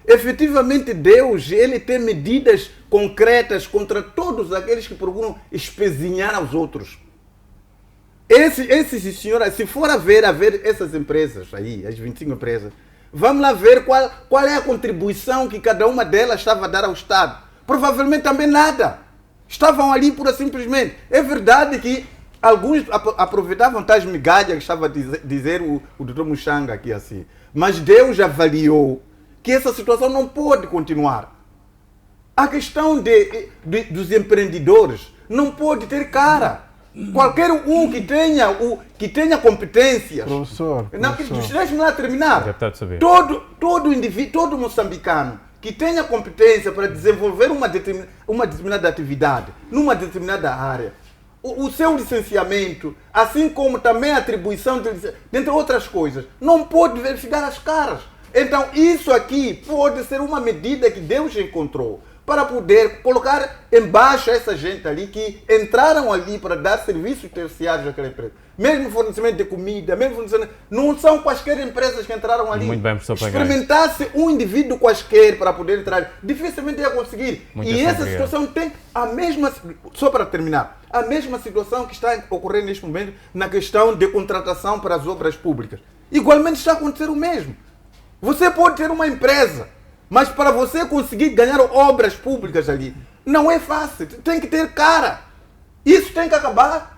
Efetivamente, Deus, ele tem medidas concretas contra todos aqueles que procuram espezinhar aos outros. Esses senhores, se for a ver essas empresas aí, as 25 empresas, vamos lá ver qual é a contribuição que cada uma delas estava a dar ao Estado. Provavelmente também nada. Estavam ali pura simplesmente. É verdade que alguns aproveitavam tais migalhas que estava a dizer o Dr. Muxanga aqui assim. Mas Deus avaliou que essa situação não pode continuar. A questão dos empreendedores não pode ter cara. Qualquer um que tenha competências. Professor. Deixe-me lá terminar. Todo indivíduo, todo moçambicano que tenha competência para desenvolver uma determinada atividade numa determinada área, o seu licenciamento, assim como também a atribuição, dentre outras coisas, não pode verificar as caras. Então, isso aqui pode ser uma medida que Deus encontrou para poder colocar em baixa essa gente ali que entraram ali para dar serviços terciários àquela empresa. Mesmo fornecimento de comida, mesmo fornecimento... Não são quaisquer empresas que entraram ali. Muito bem, professor Pangai. Experimentasse um indivíduo quaisquer para poder entrar, dificilmente ia conseguir. Muitas E essa obrigado. situação tem a mesma... Só para terminar, a mesma situação que está ocorrendo neste momento na questão de contratação para as obras públicas. Igualmente está a acontecer o mesmo. Você pode ter uma empresa, mas para você conseguir ganhar obras públicas ali, não é fácil. Tem que ter cara. Isso tem que acabar.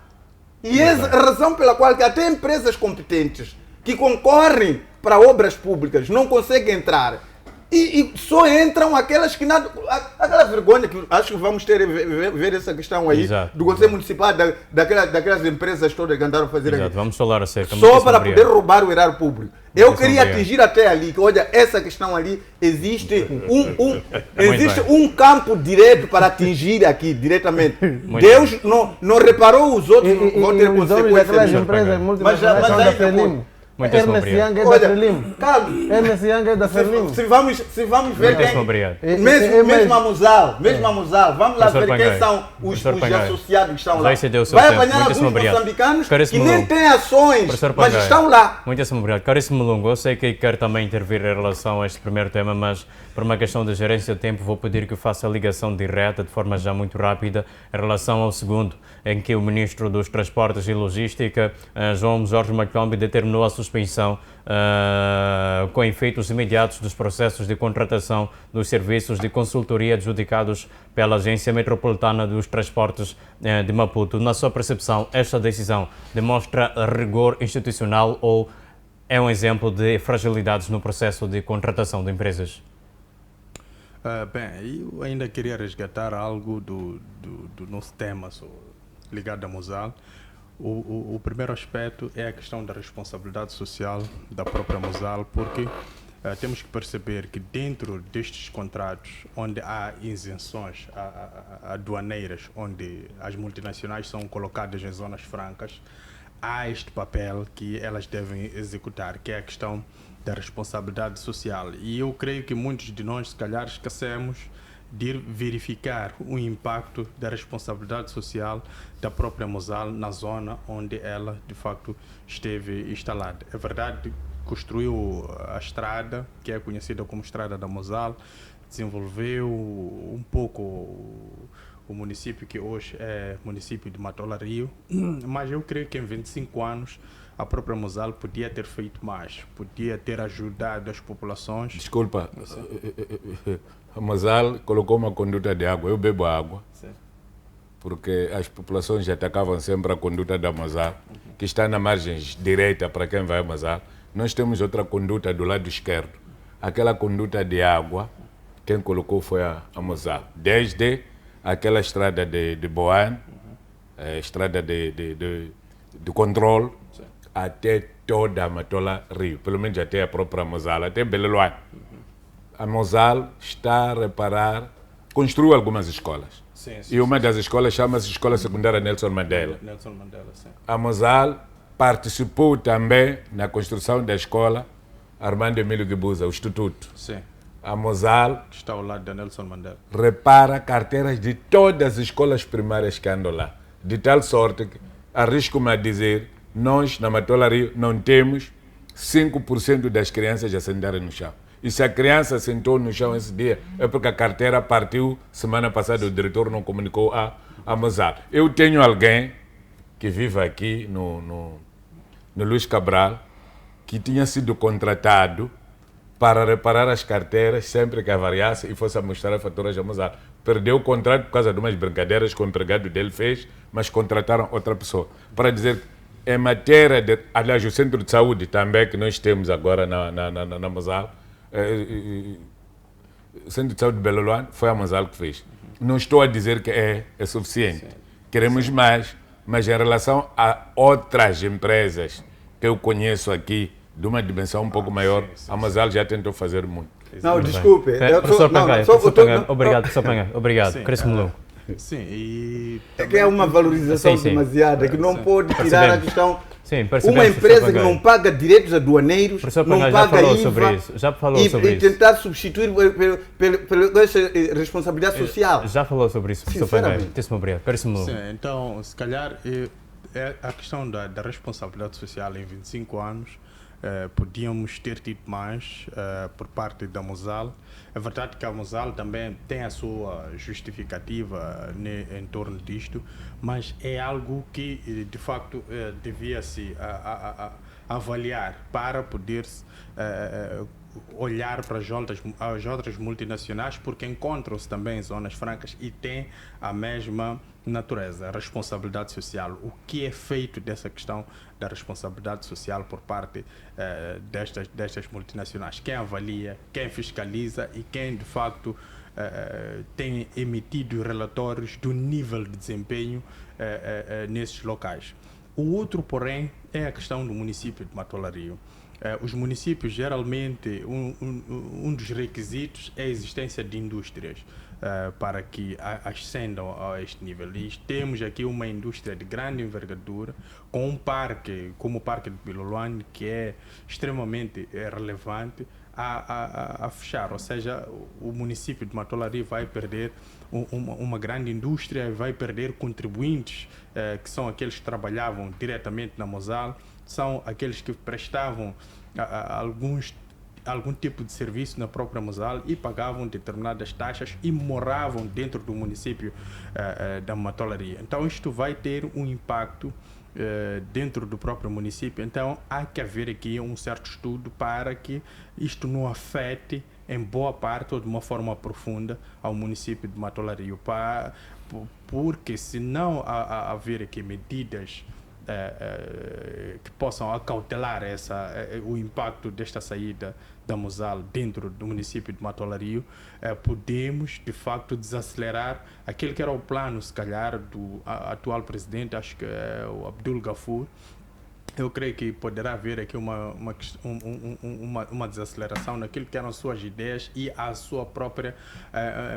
E essa é a razão pela qual que até empresas competentes que concorrem para obras públicas não conseguem entrar. E só entram aquelas que nada. Aquela vergonha que acho que vamos ter ver essa questão aí. Exato. Do Conselho Municipal, daquelas empresas todas que andaram a fazer Exato, aqui. vamos falar acerca. Só para poder roubar o erário público. Eu queria obrigado. atingir até ali, que olha, essa questão ali, existe existe bem. um campo direto para atingir aqui, diretamente. Muito Deus não reparou, os outros vão ter os donos consequências. daquelas nisso. empresas Mas multinacionais são da ainda Frelimo. Muitíssimo Ernest obrigado. Young é da Olha, Frelimo. calma. Ernest Young é da Frelimo. Se vamos ver Muitíssimo quem... obrigado. Mesmo a Musal, vamos lá Professor ver quem Pangai. são os Professor Pangai. associados que estão Já lá. excedeu o seu Vai tempo. apanhar Muitíssimo alguns obrigado. moçambicanos Caríssimo que nem Lungo. têm ações, Professor mas Pangai. estão lá. Muitíssimo obrigado. Caríssimo Lungo, eu sei que quer também intervir em relação a este primeiro tema, mas por uma questão de gerência de tempo vou pedir que faça a ligação direta, de forma já muito rápida, em relação ao segundo, em que o Ministro dos Transportes e Logística, João Jorge Macombi, determinou a suspensão com efeitos imediatos dos processos de contratação dos serviços de consultoria adjudicados pela Agência Metropolitana dos Transportes de Maputo. Na sua percepção, esta decisão demonstra rigor institucional ou é um exemplo de fragilidades no processo de contratação de empresas? Bem, eu ainda queria resgatar algo do nosso tema ligado à Mosal. O primeiro aspecto é a questão da responsabilidade social da própria Mosal, porque temos que perceber que dentro destes contratos, onde há isenções aduaneiras, onde as multinacionais são colocadas em zonas francas, há este papel que elas devem executar, que é a questão da responsabilidade social. E eu creio que muitos de nós, se calhar, esquecemos de verificar o impacto da responsabilidade social da própria Mosal na zona onde ela, de facto, esteve instalada. É verdade, construiu a estrada, que é conhecida como Estrada da Mosal, desenvolveu um pouco o município que hoje é município de Matola Rio, mas eu creio que em 25 anos a própria Mosal podia ter feito mais, podia ter ajudado as populações. Desculpa, a Mosal colocou uma conduta de água, eu bebo água, Certo. porque as populações atacavam sempre a conduta da Mosal, que está na margem direita para quem vai a Mosal. Nós temos outra conduta do lado esquerdo. Aquela conduta de água, quem colocou foi a Mosal. Desde aquela estrada de Boane, estrada de controle, até toda a Matola Rio, pelo menos até a própria Mosal, até Beleloane. A Mosal está a reparar, construiu algumas escolas. Sim, E uma das escolas chama-se Escola Secundária Nelson Mandela. Nelson Mandela, sim. A Mosal participou também na construção da escola Armando Emílio Guibuza, o Instituto. Sim, A Mosal que está ao lado da Nelson Mandela. repara carteiras de todas as escolas primárias que andam lá. De tal sorte que, arrisco-me a dizer, nós, na Matola Rio, não temos 5% das crianças a sentarem no chão. E se a criança sentou no chão esse dia, é porque a carteira partiu semana passada, o diretor não comunicou a Mosal. Eu tenho alguém que vive aqui no Luís Cabral, que tinha sido contratado para reparar as carteiras sempre que avariasse e fosse a mostrar a faturas a Mosal. Perdeu o contrato por causa de umas brincadeiras que o empregado dele fez, mas contrataram outra pessoa. Para dizer, em matéria de... Aliás, o centro de saúde também, que nós temos agora na Mosal, o centro de saúde de Beleloane, foi a Mosal que fez. Não estou a dizer que é suficiente. Queremos mais, mas em relação a outras empresas que eu conheço aqui, de uma dimensão um pouco maior, a Mosal já tentou fazer muito. Não, desculpe. Professor Pangai, obrigado, professor Pangai. Obrigado. Sim. Caríssimo Lungo. Sim, e... É que é uma valorização Sim. demasiada, que não pode tirar a questão Sim, Uma percebemos, empresa que professor não paga direitos aduaneiros, Professor não Pangai paga já falou IVA sobre isso. Já falou sobre e isso. tentar substituir pela responsabilidade social. Já falou sobre isso, professor Pangai. Sinceramente. Muitíssimo obrigado. Caríssimo. Sim, então, se calhar, a questão da responsabilidade social em 25 anos, podíamos ter tido mais por parte da Mosal. É verdade que a Mosal também tem a sua justificativa em torno disto, mas é algo que, de facto, devia-se avaliar para poder-se olhar para as outras multinacionais, porque encontram-se também em zonas francas e têm a mesma natureza, a responsabilidade social. O que é feito dessa questão da responsabilidade social por parte destas multinacionais? Quem avalia, quem fiscaliza e quem, de facto, tem emitido relatórios do nível de desempenho nesses locais. O outro, porém, é a questão do município de Matola-Rio. Os municípios, geralmente, um dos requisitos é a existência de indústrias para que ascendam a este nível. E temos aqui uma indústria de grande envergadura, com um parque, como o Parque de Piloluane, que é extremamente relevante, a fechar. Ou seja, o município de Matola-Rio vai perder uma grande indústria, vai perder contribuintes, que são aqueles que trabalhavam diretamente na Mosal, são aqueles que prestavam algum tipo de serviço na própria Mosal e pagavam determinadas taxas e moravam dentro do município da Matola-Rio. Então isto vai ter um impacto dentro do próprio município. Então há que haver aqui um certo estudo para que isto não afete em boa parte ou de uma forma profunda ao município de Matola-Rio, porque se não haver aqui medidas que possam acautelar o impacto desta saída da Mosal dentro do município de Matola-Rio, podemos, de facto, desacelerar aquele que era o plano, se calhar, do atual presidente, acho que é o Abdul Gafur. Eu creio que poderá haver aqui uma desaceleração naquilo que eram suas ideias e a sua própria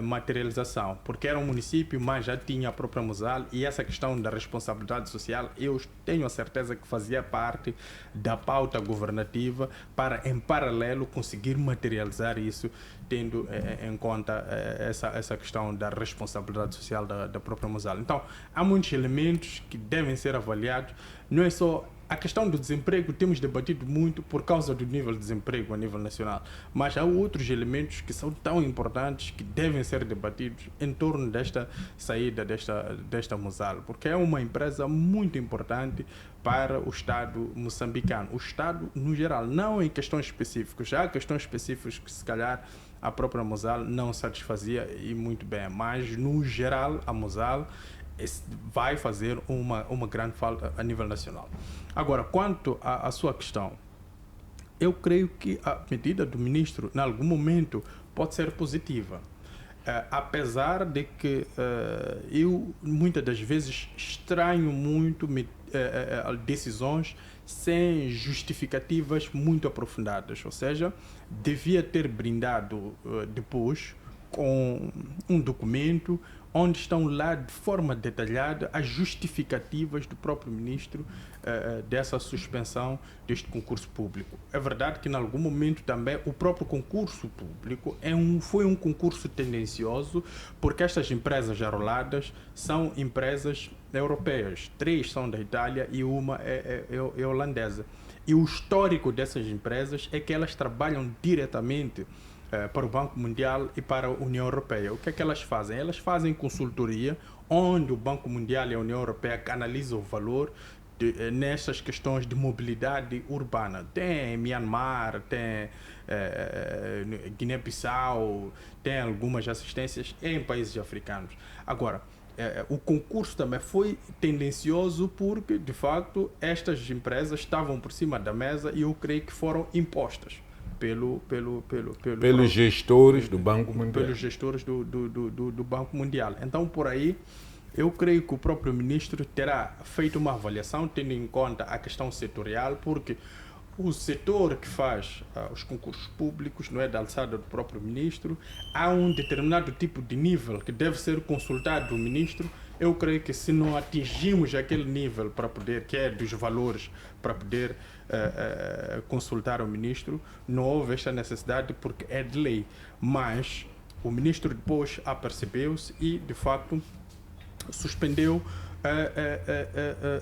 materialização, porque era um município, mas já tinha a própria Mosal, e essa questão da responsabilidade social, eu tenho a certeza que fazia parte da pauta governativa para, em paralelo, conseguir materializar isso, tendo em conta essa questão da responsabilidade social da própria Mosal. Então, há muitos elementos que devem ser avaliados, não é só a questão do desemprego, temos debatido muito por causa do nível de desemprego a nível nacional, mas há outros elementos que são tão importantes que devem ser debatidos em torno desta saída desta Mosal, porque é uma empresa muito importante para o Estado moçambicano, o Estado no geral, não em questões específicas. Já há questões específicas que se calhar a própria Mosal não satisfazia e muito bem, mas no geral a Mosal vai fazer uma grande falta a nível nacional. Agora, quanto à sua questão, eu creio que a medida do ministro, em algum momento, pode ser positiva. Apesar de que eu, muitas das vezes, estranho muito decisões sem justificativas muito aprofundadas. Ou seja, devia ter brindado depois com um documento onde estão lá de forma detalhada as justificativas do próprio ministro dessa suspensão deste concurso público. É verdade que, em algum momento, também o próprio concurso público foi um concurso tendencioso, porque estas empresas arroladas são empresas europeias. 3 são da Itália e uma é holandesa. E o histórico dessas empresas é que elas trabalham diretamente para o Banco Mundial e para a União Europeia. O que é que elas fazem? Elas fazem consultoria, onde o Banco Mundial e a União Europeia canalizam o valor nessas questões de mobilidade urbana. Tem Myanmar, tem Guiné-Bissau, tem algumas assistências em países africanos. Agora, o concurso também foi tendencioso porque, de facto, estas empresas estavam por cima da mesa e eu creio que foram impostas pelos gestores do Banco Mundial. Pelos gestores do Banco Mundial. Então, por aí, eu creio que o próprio ministro terá feito uma avaliação, tendo em conta a questão setorial, porque o setor que faz os concursos públicos não é da alçada do próprio ministro. Há um determinado tipo de nível que deve ser consultado do ministro eu creio que se não atingimos aquele nível para poder, que é dos valores, para poder consultar o ministro, não houve esta necessidade porque é de lei. Mas o ministro depois apercebeu-se e, de facto, suspendeu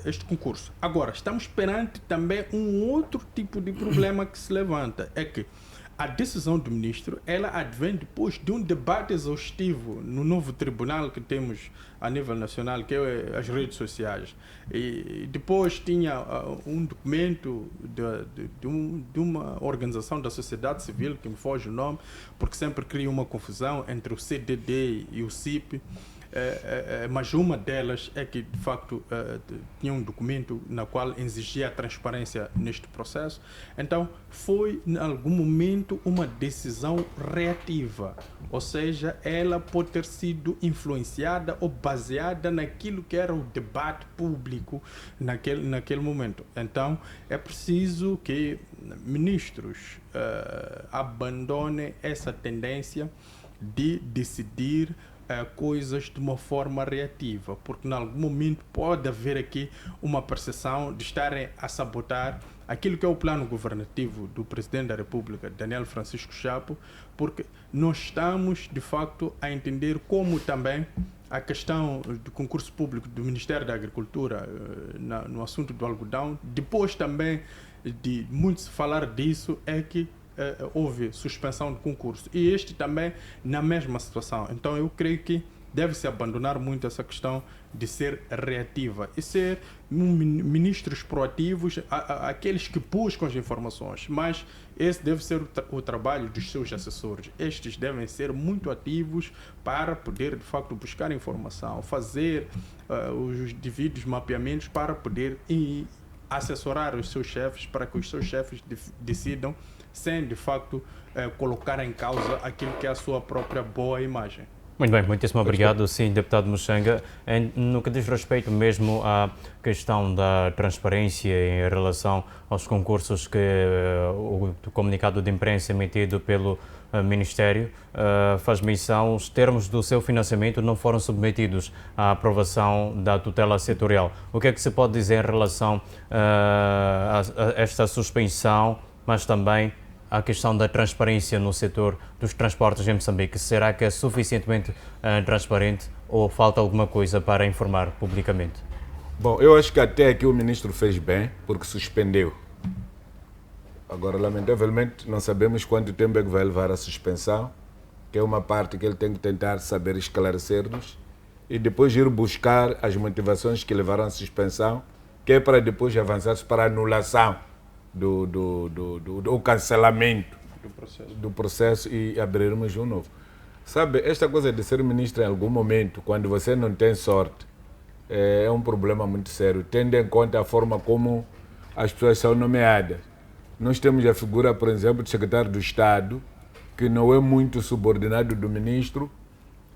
este concurso. Agora, estamos perante também um outro tipo de problema que se levanta, é que a decisão do ministro, ela advém depois de um debate exaustivo no novo tribunal que temos a nível nacional, que é as redes sociais. E depois tinha um documento de uma organização da sociedade civil, que me foge o nome, porque sempre cria uma confusão entre o CDD e o CIP. Mas uma delas é que, de facto, tinha um documento na qual exigia a transparência neste processo. Então, foi, em algum momento, uma decisão reativa. Ou seja, ela pode ter sido influenciada ou baseada naquilo que era o debate público naquele momento. Então, é preciso que ministros abandonem essa tendência de decidir coisas de uma forma reativa, porque em algum momento pode haver aqui uma percepção de estarem a sabotar aquilo que é o plano governativo do Presidente da República, Daniel Francisco Chapo, porque nós estamos, de facto, a entender como também a questão do concurso público do Ministério da Agricultura no assunto do algodão, depois também de muito se falar disso, é que houve suspensão do concurso. E este também na mesma situação. Então eu creio que deve-se abandonar muito essa questão de ser reativa e ser ministros proativos, aqueles que buscam as informações. Mas esse deve ser o trabalho dos seus assessores. Estes devem ser muito ativos para poder, de facto, buscar informação, fazer os devidos mapeamentos para poder assessorar os seus chefes, para que os seus chefes decidam sem, de facto, colocar em causa aquilo que é a sua própria boa imagem. Muito bem, muitíssimo obrigado, sim, deputado Muxanga. No que diz respeito mesmo à questão da transparência em relação aos concursos que o comunicado de imprensa emitido pelo Ministério faz menção, os termos do seu financiamento não foram submetidos à aprovação da tutela setorial. O que é que se pode dizer em relação a esta suspensão, mas também a questão da transparência no setor dos transportes em Moçambique? Será que é suficientemente transparente ou falta alguma coisa para informar publicamente? Bom, eu acho que até aqui o ministro fez bem, porque suspendeu. Agora, lamentavelmente, não sabemos quanto tempo é que vai levar a suspensão, que é uma parte que ele tem que tentar saber esclarecer-nos e depois ir buscar as motivações que levaram à suspensão, que é para depois avançar-se para a anulação do cancelamento do processo e abrirmos um novo. Sabe, esta coisa de ser ministro em algum momento, quando você não tem sorte, é um problema muito sério, tendo em conta a forma como as pessoas são nomeadas. Nós temos a figura, por exemplo, do secretário do Estado, que não é muito subordinado do ministro.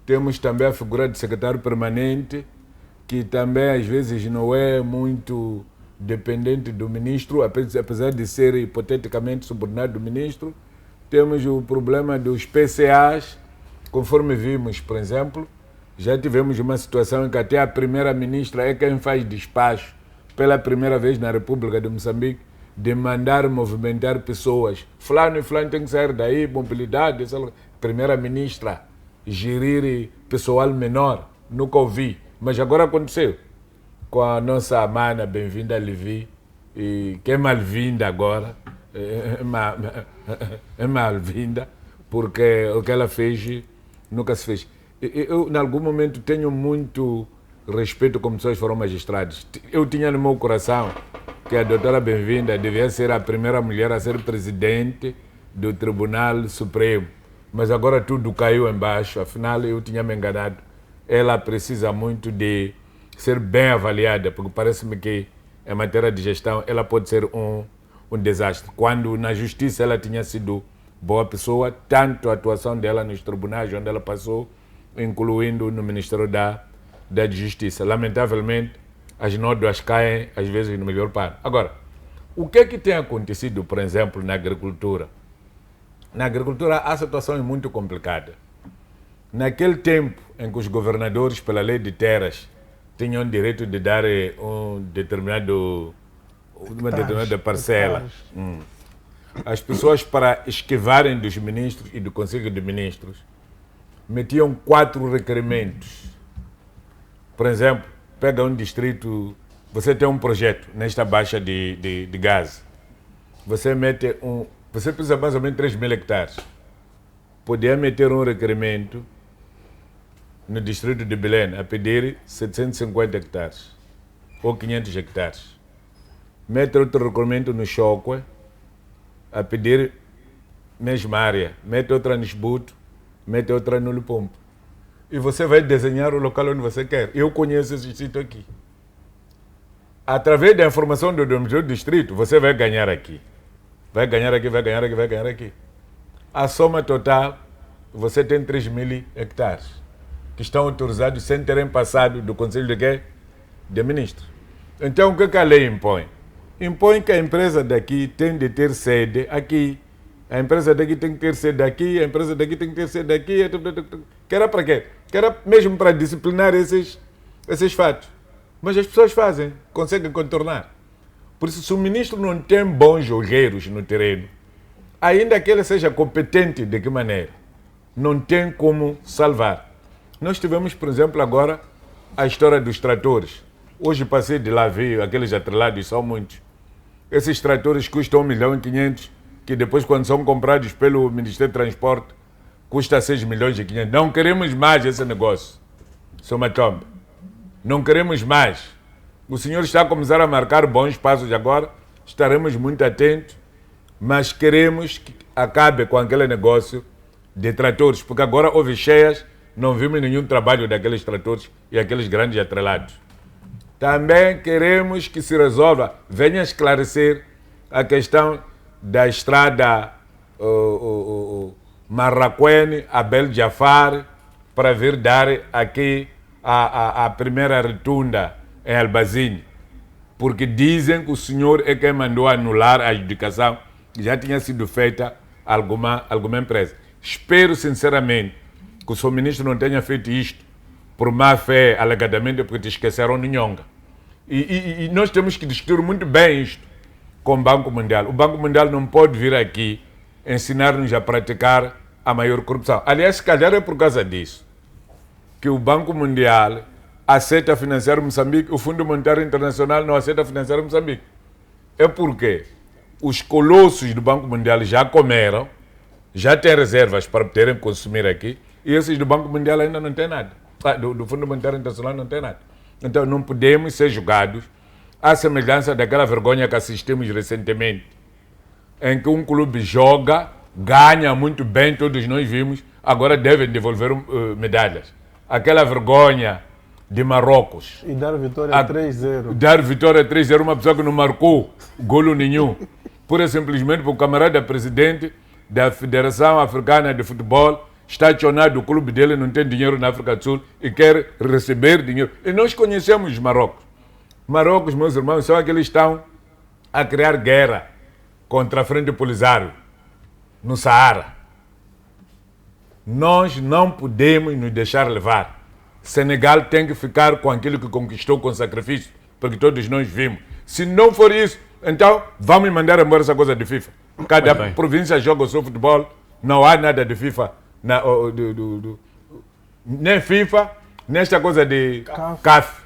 Temos também a figura do secretário permanente, que também às vezes não é muito dependente do ministro, apesar de ser hipoteticamente subordinado do ministro. Temos o problema dos PCAs, conforme vimos, por exemplo, já tivemos uma situação em que até a primeira-ministra é quem faz despacho pela primeira vez na República de Moçambique de mandar movimentar pessoas. Fulano e fulano tem que sair daí, mobilidade, primeira-ministra, gerir pessoal menor, nunca ouvi, mas agora aconteceu. Com a nossa mana, bem-vinda, Levi, e que é mal-vinda agora, é mal-vinda, porque o que ela fez nunca se fez. Eu, em algum momento, tenho muito respeito como pessoas foram magistrados. Eu tinha no meu coração que a doutora Bem-vinda devia ser a primeira mulher a ser presidente do Tribunal Supremo, mas agora tudo caiu embaixo, afinal eu tinha me enganado. Ela precisa muito de ser bem avaliada, porque parece-me que em matéria de gestão ela pode ser um desastre. Quando na justiça ela tinha sido boa pessoa, tanto a atuação dela nos tribunais onde ela passou, incluindo no Ministério da Justiça. Lamentavelmente, as nódoas caem às vezes no melhor par. Agora, o que é que tem acontecido, por exemplo, na agricultura? Na agricultura há situações muito complicadas. Naquele tempo em que os governadores, pela lei de terras, tinham direito de dar uma determinada parcela. As pessoas, para esquivarem dos ministros e do Conselho de Ministros, metiam 4 requerimentos. Por exemplo, pega um distrito, você tem um projeto nesta baixa de gás. Você precisa mais ou menos 3.000 hectares. Podia meter um requerimento no distrito de Belém a pedir 750 hectares ou 500 hectares. Mete outro requerimento no Chocwe a pedir mesma área. Mete outra no Esbuto, mete outra no Lupompo. E você vai desenhar o local onde você quer. Eu conheço esse sítio aqui. Através da informação do distrito, você vai ganhar aqui. Vai ganhar aqui, vai ganhar aqui, vai ganhar aqui. A soma total, você tem 3.000 hectares que estão autorizados sem terem passado do Conselho de quê? De Ministros. Então, o que a lei impõe? Impõe que a empresa daqui tem de ter sede aqui. A empresa daqui tem que ter sede aqui, a empresa daqui tem que ter sede aqui. Que era para quê? Que era mesmo para disciplinar esses fatos. Mas as pessoas fazem, conseguem contornar. Por isso, se o ministro não tem bons olheiros no terreno, ainda que ele seja competente de que maneira, não tem como salvar. Nós tivemos, por exemplo, agora a história dos tratores. Hoje passei de lá, vi aqueles atrelados, são muitos. Esses tratores custam 1.500.000, que depois, quando são comprados pelo Ministério do Transporte, custa 6.500.000. Não queremos mais esse negócio, Sr. Matombe. Não queremos mais. O senhor está a começar a marcar bons passos agora, estaremos muito atentos, mas queremos que acabe com aquele negócio de tratores, porque agora houve cheias, não vimos nenhum trabalho daqueles tratores e aqueles grandes atrelados. Também queremos que se resolva, venha esclarecer a questão da estrada Marraquene a Bel Jafar, para vir dar aqui a primeira rotunda em Albazine, porque dizem que o senhor é quem mandou anular a adjudicação que já tinha sido feita alguma empresa. Espero sinceramente que o seu ministro não tenha feito isto por má fé, alegadamente porque te esqueceram de Nhonga. E nós temos que discutir muito bem isto com o Banco Mundial. O Banco Mundial não pode vir aqui ensinar-nos a praticar a maior corrupção. Aliás, se calhar é por causa disso que o Banco Mundial aceita financiar Moçambique, o Fundo Monetário Internacional não aceita financiar Moçambique. É porque os colossos do Banco Mundial já comeram, já têm reservas para poderem consumir aqui, e esses do Banco Mundial ainda não têm nada. Do Fundo Monetário Internacional não tem nada. Então não podemos ser julgados à semelhança daquela vergonha que assistimos recentemente, em que um clube joga, ganha muito bem, todos nós vimos, agora devem devolver medalhas. Aquela vergonha de Marrocos. E dar vitória 3-0. Dar vitória 3-0, uma pessoa que não marcou golo nenhum. Pura e simplesmente porque o camarada presidente da Federação Africana de Futebol está acionado, o clube dele não tem dinheiro na África do Sul e quer receber dinheiro. E nós conhecemos Marrocos. Marrocos, meus irmãos, são aqueles que estão a criar guerra contra a Frente Polisário no Saara. Nós não podemos nos deixar levar. Senegal tem que ficar com aquilo que conquistou com sacrifício, porque todos nós vimos. Se não for isso, então vamos mandar embora essa coisa de FIFA. Cada província joga o seu futebol, não há nada de FIFA, nem FIFA, nesta coisa de CAF.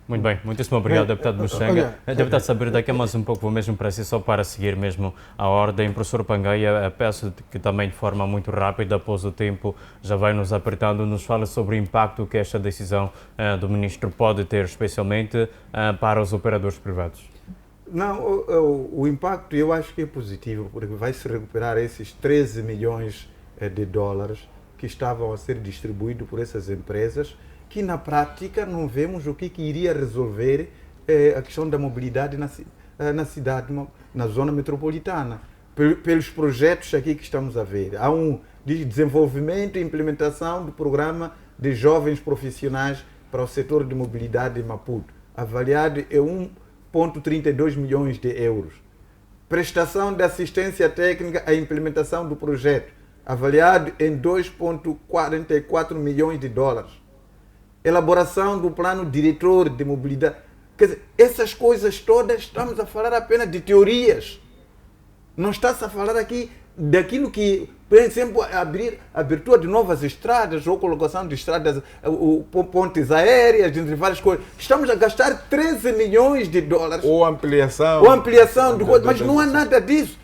Muito bem, muitíssimo obrigado, deputado Muxenga. Deputado Sabir, daqui a mais um pouco, vou mesmo para si, só para seguir mesmo a ordem. Professor Pangaia, peço que também de forma muito rápida, após o tempo já vai nos apertando, nos fala sobre o impacto que esta decisão do ministro pode ter, especialmente para os operadores privados. Não, o impacto eu acho que é positivo, porque vai se recuperar esses 13 milhões de dólares que estavam a ser distribuídos por essas empresas, que na prática não vemos o que iria resolver a questão da mobilidade na cidade, na zona metropolitana, pelos projetos aqui que estamos a ver. Há um de desenvolvimento e implementação do programa de jovens profissionais para o setor de mobilidade em Maputo, avaliado em 1,32 milhões de euros. Prestação de assistência técnica à implementação do projeto, avaliado em 2,44 milhões de dólares. elaboração do plano diretor de mobilidade. Quer dizer, essas coisas todas, estamos a falar apenas de teorias. Não está-se a falar aqui daquilo que, por exemplo, abertura de novas estradas ou colocação de estradas, pontes aéreas, entre várias coisas. Estamos a gastar 13 milhões de dólares. Ou ampliação. Ou ampliação de coisas, mas não há nada disso.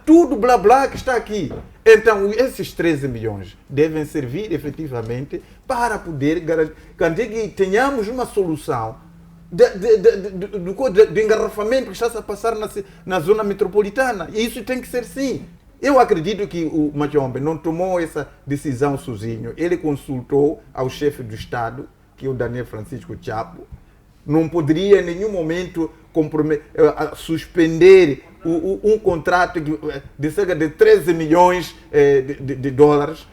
Tudo blá blá que está aqui. Então, esses 13 milhões devem servir efetivamente para poder garantir que tenhamos uma solução de engarrafamento que está a passar na zona metropolitana. E isso tem que ser sim. Eu acredito que o Machombe não tomou essa decisão sozinho. Ele consultou ao chefe do Estado, que é o Daniel Francisco Chapo. Não poderia em nenhum momento suspender um contrato de cerca de 13 milhões de dólares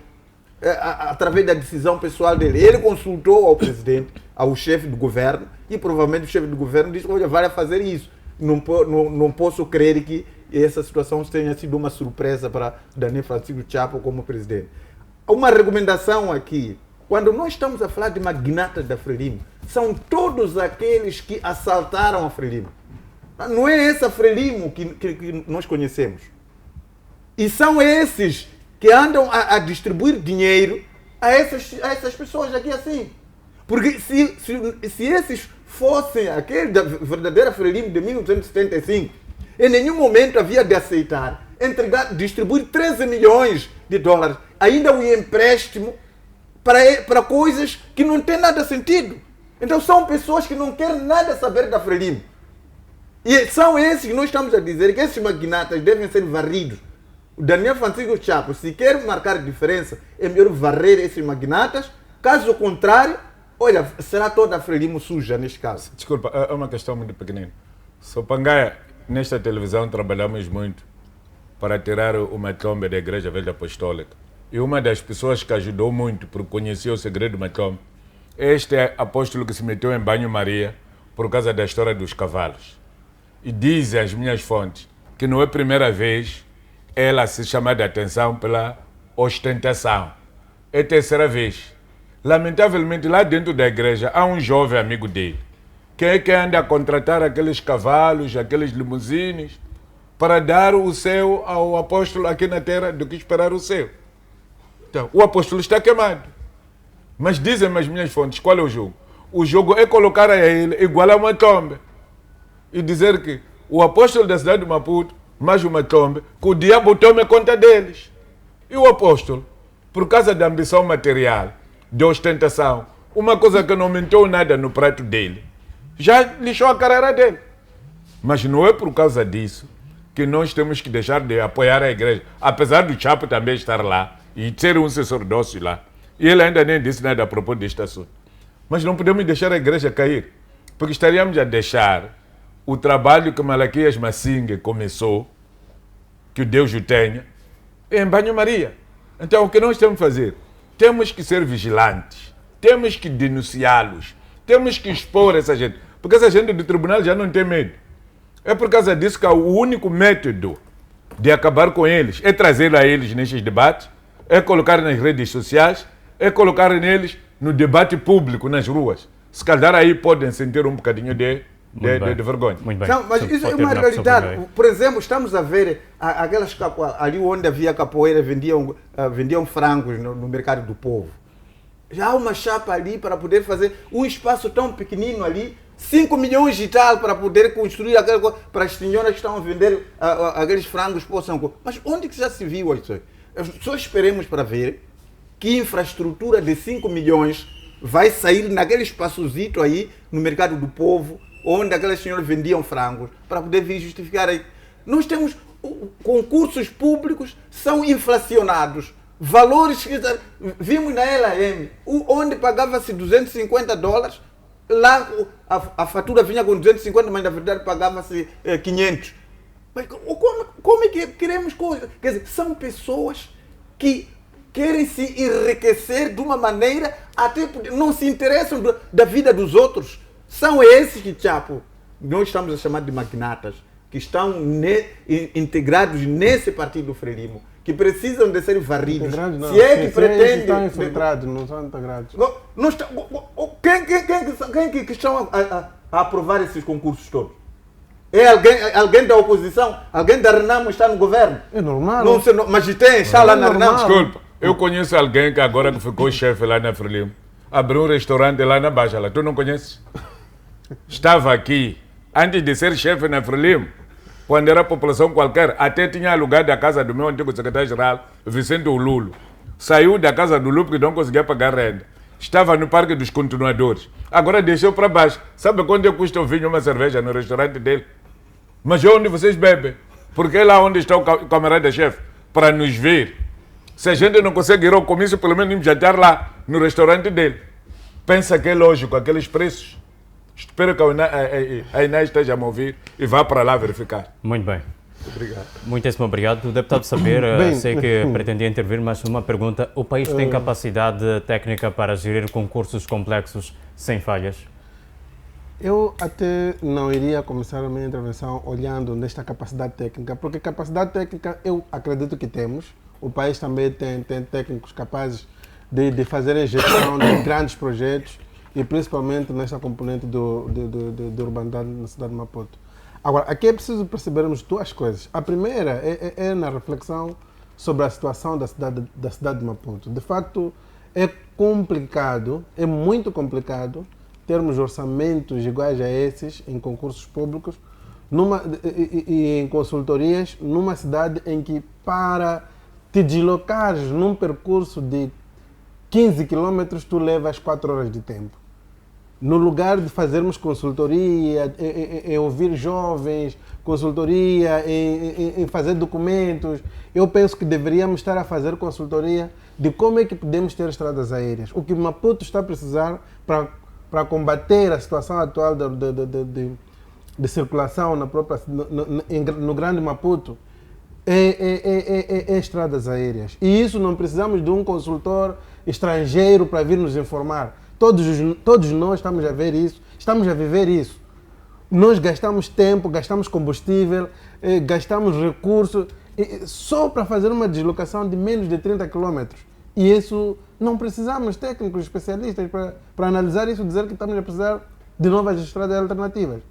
através da decisão pessoal dele. Ele consultou ao presidente, ao chefe do governo, e provavelmente o chefe do governo disse: olha, vai fazer isso. Não posso crer que essa situação tenha sido uma surpresa para Daniel Francisco Chapo como presidente. Uma recomendação aqui: quando nós estamos a falar de magnatas da Frelimo, são todos aqueles que assaltaram a Frelimo. Não é essa Frelimo que nós conhecemos. E são esses que andam a distribuir dinheiro a essas pessoas aqui assim. Porque se esses fossem aquele da verdadeira Frelimo de 1975, em nenhum momento havia de aceitar distribuir 13 milhões de dólares, ainda um empréstimo para coisas que não têm nada sentido. Então são pessoas que não querem nada saber da Frelimo. E são esses que nós estamos a dizer que esses magnatas devem ser varridos. O Daniel Francisco Chapo, se quer marcar diferença, é melhor varrer esses magnatas. Caso contrário, olha, será toda a Frelimo suja neste caso. Desculpa, é uma questão muito pequenina. Sopangaia, nesta televisão trabalhamos muito para tirar o Machombe da Igreja Velha Apostólica. E uma das pessoas que ajudou muito por conhecer o segredo do Machombe, este apóstolo que se meteu em banho-maria por causa da história dos cavalos. E dizem as minhas fontes que não é a primeira vez ela se chama de atenção pela ostentação. É a terceira vez. Lamentavelmente, lá dentro da igreja há um jovem amigo dele que anda a contratar aqueles cavalos, aqueles limusines, para dar o céu ao apóstolo aqui na terra do que esperar o céu. Então, o apóstolo está queimado. Mas dizem as minhas fontes, qual é o jogo? O jogo é colocar a ele igual a uma tomba e dizer que o apóstolo da cidade de Maputo, mais uma tomba, que o diabo tome conta deles. E o apóstolo, por causa da ambição material, de ostentação, uma coisa que não aumentou nada no prato dele, já lixou a carreira dele. Mas não é por causa disso que nós temos que deixar de apoiar a igreja, apesar do Chapo também estar lá e ser um sacerdócio lá. E ele ainda nem disse nada a propósito deste assunto. Mas não podemos deixar a igreja cair, porque estaríamos a deixar o trabalho que Malaquias Massinga começou, que Deus o tenha, em banho-maria. Então, o que nós temos que fazer? Temos que ser vigilantes, temos que denunciá-los, temos que expor essa gente, porque essa gente do tribunal já não tem medo. É por causa disso que o único método de acabar com eles é trazer a eles nestes debates, é colocar nas redes sociais, é colocar neles no debate público, nas ruas. Se calhar aí podem sentir um bocadinho de vergonha. Muito bem. Não, mas isso é uma realidade. Por exemplo, estamos a ver aquelas ali onde havia capoeira, vendiam frangos no mercado do povo. Já há uma chapa ali para poder fazer um espaço tão pequenino ali, 5 milhões de tal para poder construir aquela coisa, para as senhoras que estão a vender aqueles frangos possam. Mas onde que já se viu isso aí? Só esperemos para ver que infraestrutura de 5 milhões vai sair naquele espaçozito aí no mercado do povo, onde aquelas senhoras vendiam frangos, para poder vir justificar aí. Nós temos concursos públicos, são inflacionados. Valores que vimos na LAM, onde pagava-se $250, lá a fatura vinha com 250, mas na verdade pagava-se 500. Mas como é que queremos coisas? Quer dizer, são pessoas que querem se enriquecer de uma maneira, até porque não se interessam da vida dos outros. São esses que, Chapo, nós estamos a chamar de magnatas, que estão integrados nesse partido Frelimo, que precisam de ser varridos. Integrados não. Se é que pretende... Estão infiltrados, não são integrados. Não está, quem que estão a aprovar esses concursos todos? É alguém da oposição? Alguém da Renamo está no governo? É normal. Não sei, mas tem, está lá na Renamo. Desculpa, eu conheço alguém que agora que ficou chefe lá na Frelimo, abriu um restaurante lá na Baixa, lá. Tu não conheces? Estava aqui, antes de ser chefe na Frelimo, quando era população qualquer, até tinha alugado a casa do meu antigo secretário-geral, Vicente Ululo. Saiu da casa do Lulu porque não conseguia pagar renda. Estava no Parque dos Continuadores. Agora deixou para baixo. Sabe quanto custa o vinho uma cerveja no restaurante dele? Mas é onde vocês bebem. Porque é lá onde está o camarada-chefe, para nos ver. Se a gente não consegue ir ao comício, pelo menos jantar lá, no restaurante dele. Pensa que é lógico, aqueles preços. Espero que a Inês esteja a me ouvir e vá para lá verificar. Muito bem. Obrigado. Muitíssimo obrigado. O deputado Saber, sei que pretendia intervir, mas uma pergunta. O país tem capacidade técnica para gerir concursos complexos sem falhas? Eu até não iria começar a minha intervenção olhando nesta capacidade técnica, porque capacidade técnica eu acredito que temos. O país também tem técnicos capazes de fazer a gestão de grandes projetos e principalmente nesta componente de urbanidade na cidade de Maputo. Agora, aqui é preciso percebermos duas coisas. A primeira é na reflexão sobre a situação da cidade de Maputo. De facto, é complicado, é muito complicado termos orçamentos iguais a esses em concursos públicos e em consultorias numa cidade em que para te deslocares num percurso de 15 quilômetros tu levas 4 horas de tempo. No lugar de fazermos consultoria, em ouvir jovens, consultoria, em fazer documentos, eu penso que deveríamos estar a fazer consultoria de como é que podemos ter estradas aéreas. O que Maputo está a precisar para combater a situação atual de circulação no Grande Maputo é estradas aéreas. E isso não precisamos de um consultor estrangeiro para vir nos informar. Todos nós estamos a ver isso, estamos a viver isso. Nós gastamos tempo, gastamos combustível, gastamos recursos só para fazer uma deslocação de menos de 30 km. E isso não precisamos técnicos especialistas para analisar isso e dizer que estamos a precisar de novas estradas alternativas.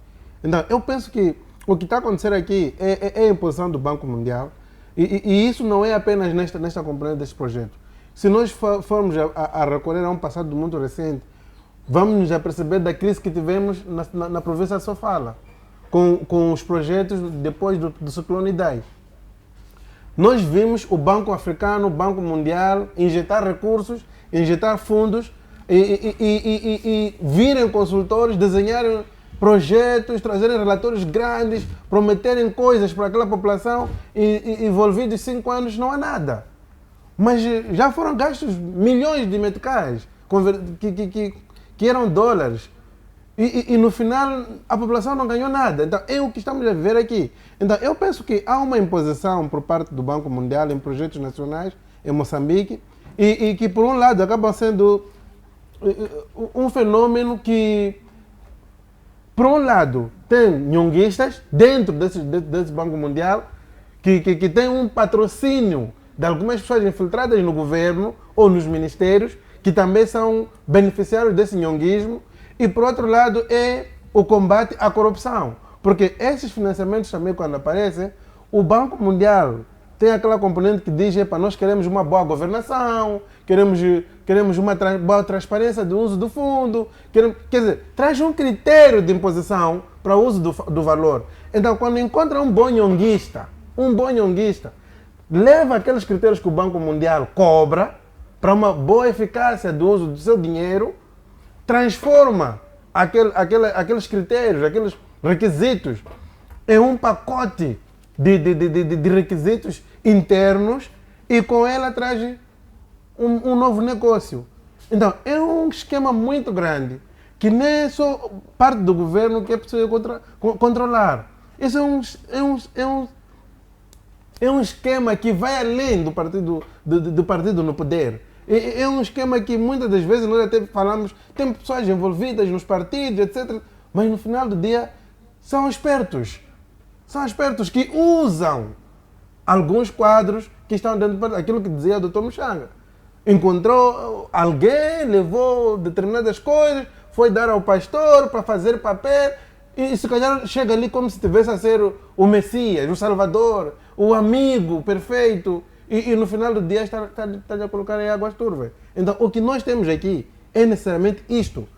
Então, eu penso que o que está a acontecer aqui é a imposição do Banco Mundial e isso não é apenas nesta componente deste projeto. Se nós formos a recorrer a um passado muito recente, vamos nos aperceber da crise que tivemos na província de Sofala, com os projetos depois do ciclone Idai. Nós vimos o Banco Africano, o Banco Mundial injetar recursos, injetar fundos e virem consultores, desenharem projetos, trazerem relatórios grandes, prometerem coisas para aquela população e envolvidos 5 anos não há nada. Mas já foram gastos milhões de meticais que eram dólares. E no final a população não ganhou nada. Então é o que estamos a ver aqui. Então eu penso que há uma imposição por parte do Banco Mundial em projetos nacionais em Moçambique e que por um lado acaba sendo um fenômeno que por um lado tem nhonguistas dentro desse Banco Mundial que tem um patrocínio de algumas pessoas infiltradas no governo ou nos ministérios que também são beneficiários desse nhonguismo. E, por outro lado, é o combate à corrupção. Porque esses financiamentos também, quando aparecem, o Banco Mundial tem aquela componente que diz que nós queremos uma boa governação, queremos uma boa transparência do uso do fundo, quer dizer, traz um critério de imposição para o uso do valor. Então, quando encontra um bom nhonguista, leva aqueles critérios que o Banco Mundial cobra para uma boa eficácia do uso do seu dinheiro, transforma aqueles critérios, aqueles requisitos em um pacote de requisitos internos e com ela traz um novo negócio. Então, é um esquema muito grande que nem é só parte do governo que é possível controlar. Isso é um esquema que vai além do partido no poder. É um esquema que muitas das vezes nós até falamos, tem pessoas envolvidas nos partidos, etc. Mas no final do dia são espertos. São expertos que usam alguns quadros que estão dentro daquilo que dizia o Dr. Muxanga. Encontrou alguém, levou determinadas coisas, foi dar ao pastor para fazer papel e se calhar chega ali como se tivesse a ser o Messias, o Salvador, o amigo perfeito e no final do dia está a colocar em águas turvas. Então o que nós temos aqui é necessariamente isto.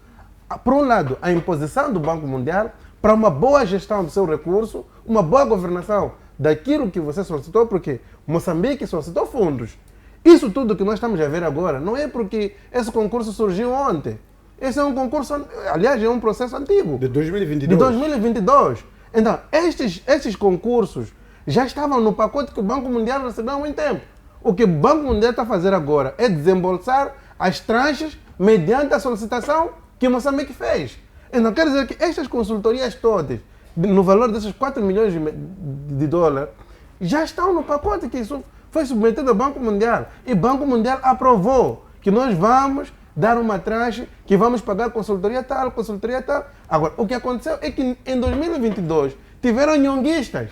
Por um lado, a imposição do Banco Mundial para uma boa gestão do seu recurso, uma boa governação daquilo que você solicitou, porque Moçambique solicitou fundos. Isso tudo que nós estamos a ver agora não é porque esse concurso surgiu ontem. Esse é um concurso, aliás, é um processo antigo. De 2022. De 2022. Então, estes concursos já estavam no pacote que o Banco Mundial recebeu há muito tempo. O que o Banco Mundial está a fazer agora é desembolsar as tranches mediante a solicitação que Moçambique fez. Então, quer dizer que estas consultorias todas, no valor desses 4 milhões de dólares, já estão no pacote que isso foi submetido ao Banco Mundial. E o Banco Mundial aprovou que nós vamos dar uma tranche, que vamos pagar consultoria tal, consultoria tal. Agora, o que aconteceu é que em 2022 tiveram nhonguistas.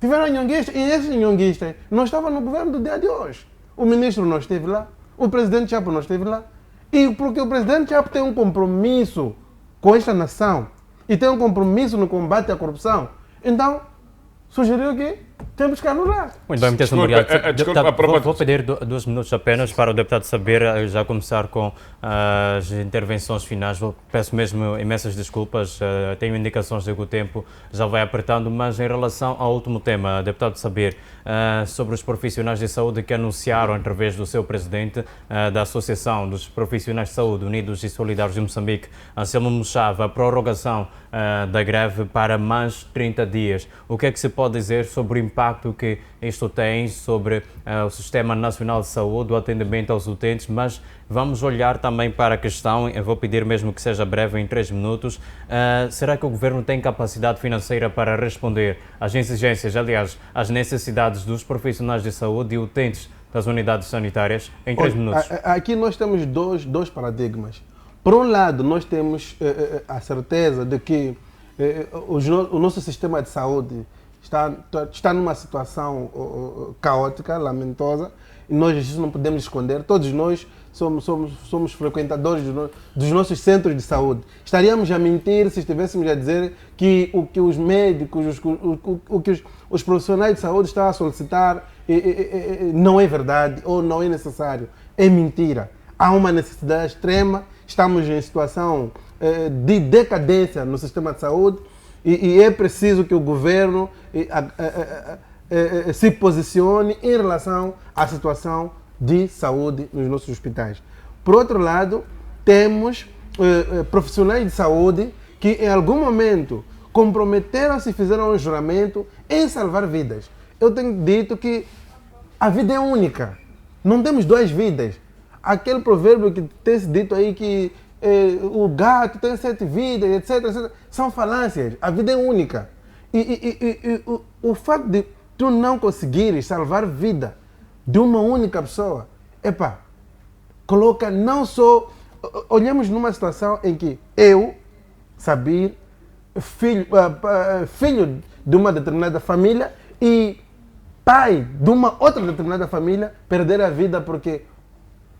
E esses nhonguistas não estavam no governo do dia de hoje. O ministro não esteve lá, o presidente Chapo não esteve lá. E porque o presidente Chapo tem um compromisso com esta nação e tem um compromisso no combate à corrupção, então sugeriu que temos que anular. Muito bem, muito obrigado. Desculpa, Vou pedir 2 minutos apenas para o deputado saber, já começar com as intervenções finais. Peço mesmo imensas desculpas, tenho indicações de que o tempo já vai apertando, mas em relação ao último tema, deputado saber, sobre os profissionais de saúde que anunciaram, através do seu presidente da Associação dos Profissionais de Saúde Unidos e Solidários de Moçambique, Anselmo Muxava, a prorrogação da greve para mais 30 dias. O que é que se pode dizer sobre o impacto que isto tem sobre o Sistema Nacional de Saúde, o atendimento aos utentes, mas vamos olhar também para a questão, eu vou pedir mesmo que seja breve, em 3 minutos, será que o Governo tem capacidade financeira para responder às exigências, aliás, às necessidades dos profissionais de saúde e utentes das unidades sanitárias? Em 3 minutos. Aqui nós temos dois paradigmas. Por um lado, nós temos a certeza de que o nosso sistema de saúde está numa situação caótica, lamentosa, e nós isso não podemos esconder. Todos nós somos frequentadores dos nossos centros de saúde. Estaríamos a mentir se estivéssemos a dizer que o que os médicos, o que os profissionais de saúde estão a solicitar não é verdade ou não é necessário. É mentira. Há uma necessidade extrema, estamos em situação de decadência no sistema de saúde, e é preciso que o governo se posicione em relação à situação de saúde nos nossos hospitais. Por outro lado, temos profissionais de saúde que em algum momento comprometeram-se e fizeram um juramento em salvar vidas. Eu tenho dito que a vida é única, não temos 2 vidas. Aquele provérbio que tem se dito aí que o gato tem 7 vidas, etc. São falâncias. A vida é única. E o facto de tu não conseguires salvar vida de uma única pessoa, coloca não só... Olhamos numa situação em que eu, Sabir, filho de uma determinada família e pai de uma outra determinada família, perder a vida porque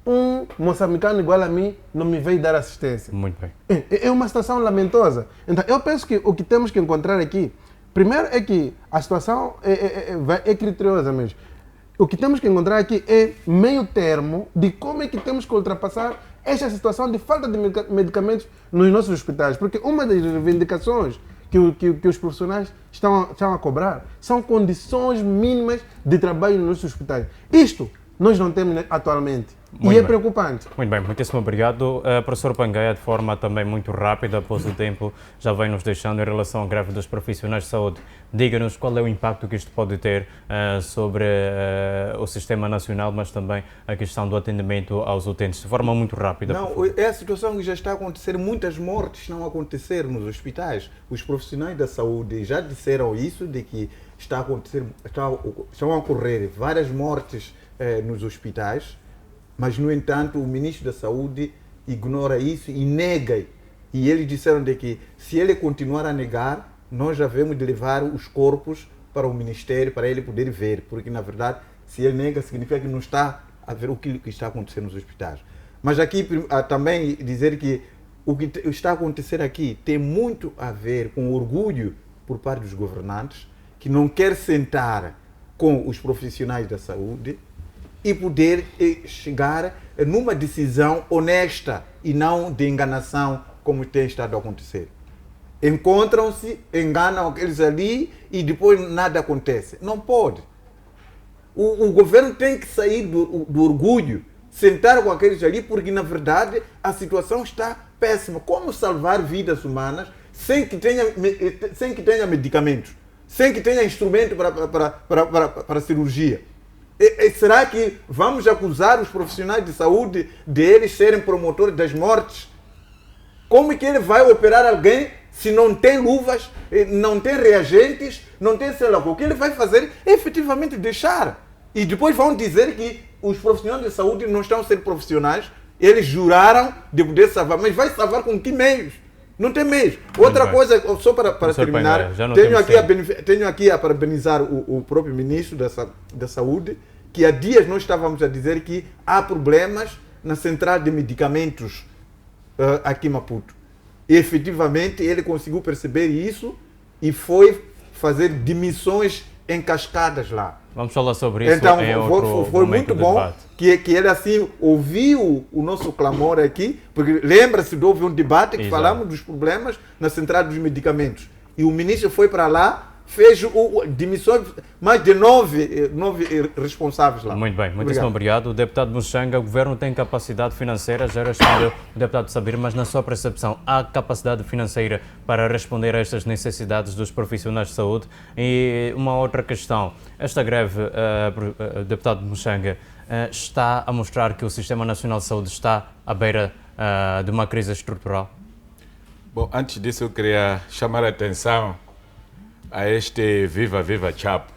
um moçambicano igual a mim não me veio dar assistência. Muito bem. É uma situação lamentosa. Então, eu penso que o que temos que encontrar aqui, primeiro é que a situação é criteriosa mesmo. O que temos que encontrar aqui é meio termo de como é que temos que ultrapassar esta situação de falta de medicamentos nos nossos hospitais. Porque uma das reivindicações que os profissionais estão a cobrar são condições mínimas de trabalho nos nossos hospitais. Isto nós não temos atualmente. E é preocupante. Muito bem, muitíssimo obrigado. Professor Pangaia, de forma também muito rápida, após o tempo já vem nos deixando em relação à greve dos profissionais de saúde. Diga-nos qual é o impacto que isto pode ter sobre o Sistema Nacional, mas também a questão do atendimento aos utentes, de forma muito rápida. Não, é a situação que já está a acontecer, muitas mortes estão a acontecer nos hospitais. Os profissionais da saúde já disseram isso, de que estão a ocorrer várias mortes nos hospitais. Mas, no entanto, o ministro da Saúde ignora isso e nega. E eles disseram de que, se ele continuar a negar, nós já devemos de levar os corpos para o Ministério, para ele poder ver, porque na verdade, se ele nega, significa que não está a ver o que está acontecendo nos hospitais. Mas aqui também dizer que o que está a acontecer aqui tem muito a ver com o orgulho por parte dos governantes, que não quer sentar com os profissionais da saúde e poder chegar numa decisão honesta e não de enganação, como tem estado a acontecer. Encontram-se, enganam aqueles ali e depois nada acontece. Não pode. O governo tem que sair do orgulho, sentar com aqueles ali, porque na verdade a situação está péssima. Como salvar vidas humanas sem que tenha medicamentos, sem que tenha instrumento para cirurgia? Será que vamos acusar os profissionais de saúde de eles serem promotores das mortes? Como é que ele vai operar alguém se não tem luvas, não tem reagentes, não tem sei lá o que ele vai fazer é efetivamente deixar. E depois vão dizer que os profissionais de saúde não estão a ser profissionais, eles juraram de poder salvar, mas vai salvar com que meios? Não tem meios. Outra coisa, só para terminar, tenho aqui a parabenizar o próprio ministro da Saúde, que há dias nós estávamos a dizer que há problemas na central de medicamentos aqui em Maputo. E efetivamente ele conseguiu perceber isso e foi fazer demissões em cascadas lá. Vamos falar sobre isso então, em outro foi muito bom debate. que ele assim ouviu o nosso clamor aqui, porque lembra-se de houve um debate que falamos dos problemas na central dos medicamentos. E o ministro foi para lá, fez demissões, mais de nove responsáveis lá. Muito bem, muitíssimo obrigado. O deputado Muxanga, o governo tem capacidade financeira, já respondeu o deputado Sabir, mas na sua percepção, há capacidade financeira para responder a estas necessidades dos profissionais de saúde? E uma outra questão, esta greve, deputado Muxanga, está a mostrar que o Sistema Nacional de Saúde está à beira de uma crise estrutural? Bom, antes disso eu queria chamar a atenção a este Viva Viva Chapo.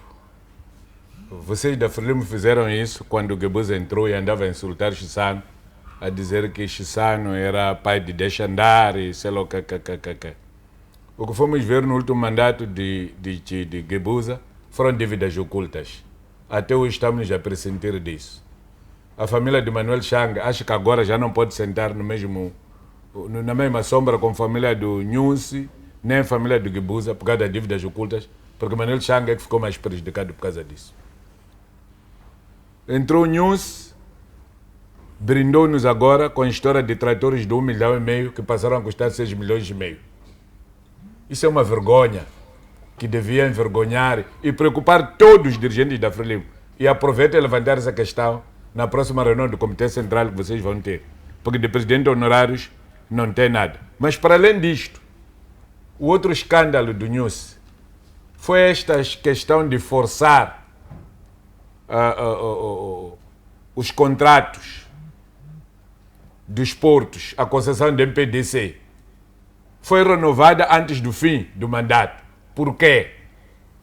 Vocês da Frelimo fizeram isso quando o Guebuza entrou e andava a insultar Chissano, a dizer que Chissano era pai de deixa andar e sei lá o que. O que fomos ver no último mandato de Guebuza foram dívidas ocultas. Até hoje estamos a pressentir disso. A família de Manuel Changa acha que agora já não pode sentar na mesma sombra com a família do Nhusi, nem a família do Guebuza, por causa das dívidas ocultas, porque Manuel Changa é que ficou mais prejudicado por causa disso. Entrou o News, brindou-nos agora com a história de tratores de 1,5 milhão que passaram a custar 6,5 milhões. Isso é uma vergonha que devia envergonhar e preocupar todos os dirigentes da Frelimo. E aproveito e levantar essa questão na próxima reunião do Comitê Central que vocês vão ter, porque de presidente honorários não tem nada. Mas para além disto, o outro escândalo do News foi esta questão de forçar os contratos dos portos, a concessão do MPDC. Foi renovada antes do fim do mandato. Por quê?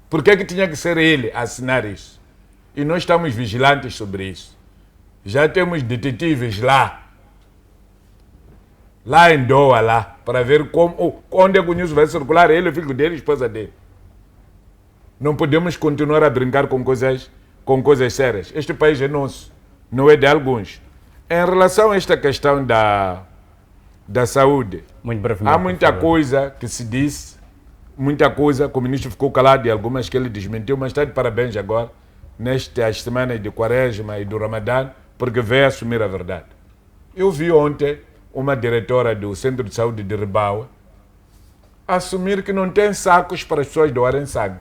Por que tinha que ser ele a assinar isso? E nós estamos vigilantes sobre isso. Já temos detetives lá em Doha, lá, para ver onde é que o News vai circular, ele, o filho dele e a esposa dele. Não podemos continuar a brincar com coisas sérias. Este país é nosso, não é de alguns. Em relação a esta questão da saúde, há muita coisa que se disse, muita coisa que o ministro ficou calado e algumas que ele desmentiu, mas está de parabéns agora, nestas semanas de Quaresma e do Ramadã, porque veio assumir a verdade. Eu vi ontem uma diretora do Centro de Saúde de Ribaua assumir que não tem sacos para as pessoas doarem sangue.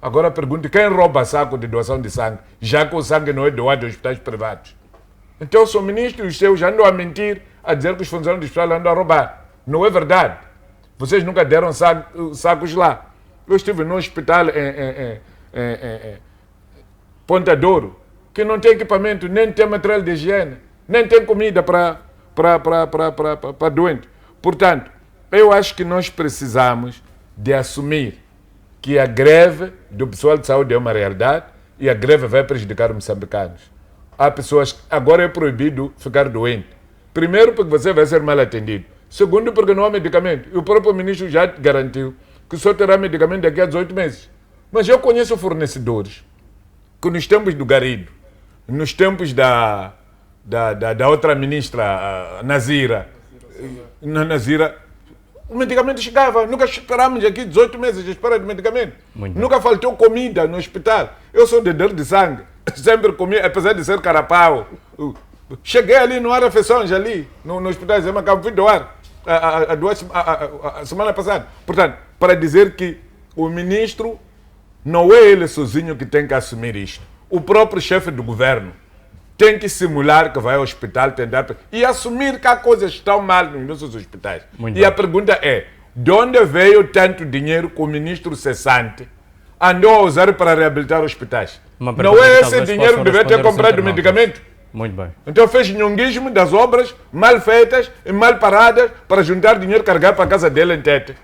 Agora pergunto, quem rouba saco de doação de sangue, já que o sangue não é doado em hospitais privados? Então o seu ministro e os seus andam a mentir, a dizer que os funcionários do hospital andam a roubar. Não é verdade. Vocês nunca deram sacos lá. Eu estive no hospital em Ponta Douro, que não tem equipamento, nem tem material de higiene, nem tem comida para doente. Portanto, eu acho que nós precisamos de assumir que a greve do pessoal de saúde é uma realidade e a greve vai prejudicar os moçambicanos. Há pessoas, agora é proibido ficar doente. Primeiro, porque você vai ser mal atendido. Segundo, porque não há medicamento. E o próprio ministro já garantiu que só terá medicamento daqui a 18 meses. Mas eu conheço fornecedores que nos tempos do Garrido, nos tempos da outra ministra, Nazira, o medicamento chegava. Nunca esperamos aqui 18 meses de espera de medicamento. Nunca faltou comida no hospital. Eu sou de dar de sangue. Sempre comi, apesar de ser carapau. Cheguei ali no Arafessões, ali, no hospital de Macau, fui doar a semana passada. Portanto, para dizer que o ministro não é ele sozinho que tem que assumir isto. O próprio chefe do governo tem que simular que vai ao hospital tentar e assumir que há coisas que estão mal nos nossos hospitais. A pergunta é, de onde veio tanto dinheiro que o ministro cessante andou a usar para reabilitar hospitais? Não é esse dinheiro que deve ter comprado medicamento? Muito bem. Então fez nhonguismo das obras mal feitas e mal paradas para juntar dinheiro e carregar para a casa dele em Tete.